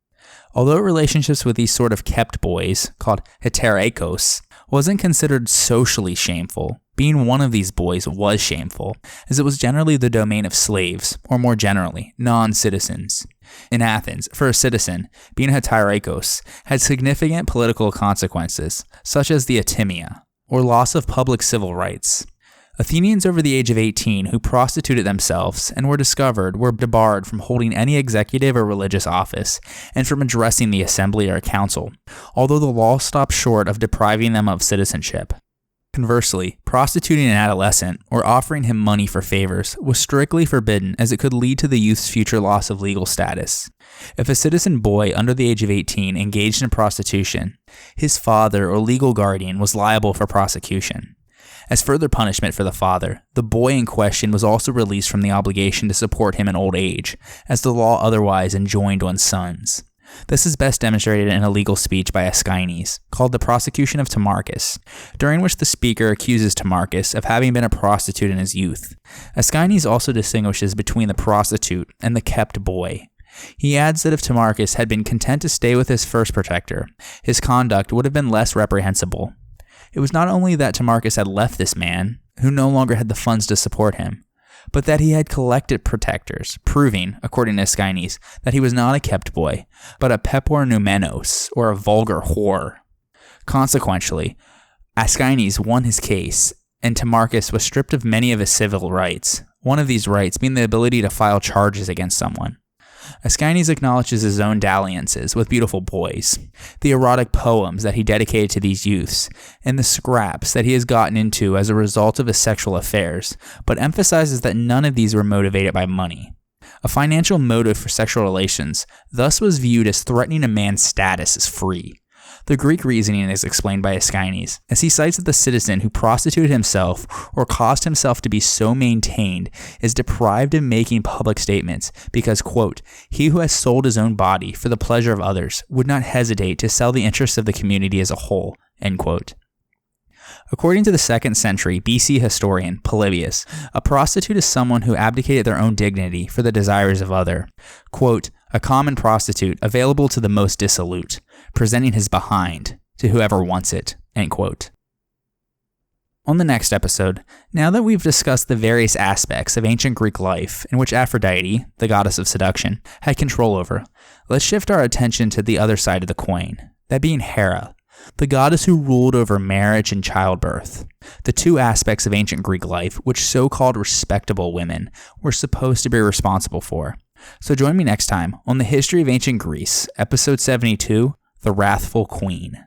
Although relationships with these sort of kept boys, called hetairai, wasn't considered socially shameful, being one of these boys was shameful, as it was generally the domain of slaves, or more generally, non-citizens. In Athens, for a citizen, being hetairai had significant political consequences, such as the atimia, or loss of public civil rights. Athenians over the age of 18 who prostituted themselves and were discovered were debarred from holding any executive or religious office and from addressing the assembly or council, although the law stopped short of depriving them of citizenship. Conversely, prostituting an adolescent or offering him money for favors was strictly forbidden as it could lead to the youth's future loss of legal status. If a citizen boy under the age of 18 engaged in prostitution, his father or legal guardian was liable for prosecution. As further punishment for the father, the boy in question was also released from the obligation to support him in old age, as the law otherwise enjoined on sons. This is best demonstrated in a legal speech by Aspasia, called the Prosecution of Timarchus, during which the speaker accuses Timarchus of having been a prostitute in his youth. Aspasia also distinguishes between the prostitute and the kept boy. He adds that if Timarchus had been content to stay with his first protector, his conduct would have been less reprehensible. It was not only that Timarchus had left this man, who no longer had the funds to support him, but that he had collected protectors, proving, according to Aspasia, that he was not a kept boy, but a pepor or a vulgar whore. Consequently, Aspasia won his case, and Timarchus was stripped of many of his civil rights, one of these rights being the ability to file charges against someone. Aspasia acknowledges his own dalliances with beautiful boys, the erotic poems that he dedicated to these youths, and the scraps that he has gotten into as a result of his sexual affairs, but emphasizes that none of these were motivated by money. A financial motive for sexual relations thus was viewed as threatening a man's status as free. The Greek reasoning is explained by Aspasia, as he cites that the citizen who prostituted himself or caused himself to be so maintained is deprived of making public statements because, quote, he who has sold his own body for the pleasure of others would not hesitate to sell the interests of the community as a whole, end quote. According to the 2nd century BC historian Polybius, a prostitute is someone who abdicated their own dignity for the desires of other, quote, a common prostitute available to the most dissolute, presenting his behind to whoever wants it, end quote. On the next episode, now that we've discussed the various aspects of ancient Greek life in which Aphrodite, the goddess of seduction, had control over, let's shift our attention to the other side of the coin, that being Hera, the goddess who ruled over marriage and childbirth, the two aspects of ancient Greek life which so-called respectable women were supposed to be responsible for. So join me next time on the History of Ancient Greece, episode 72, The Wrathful Queen.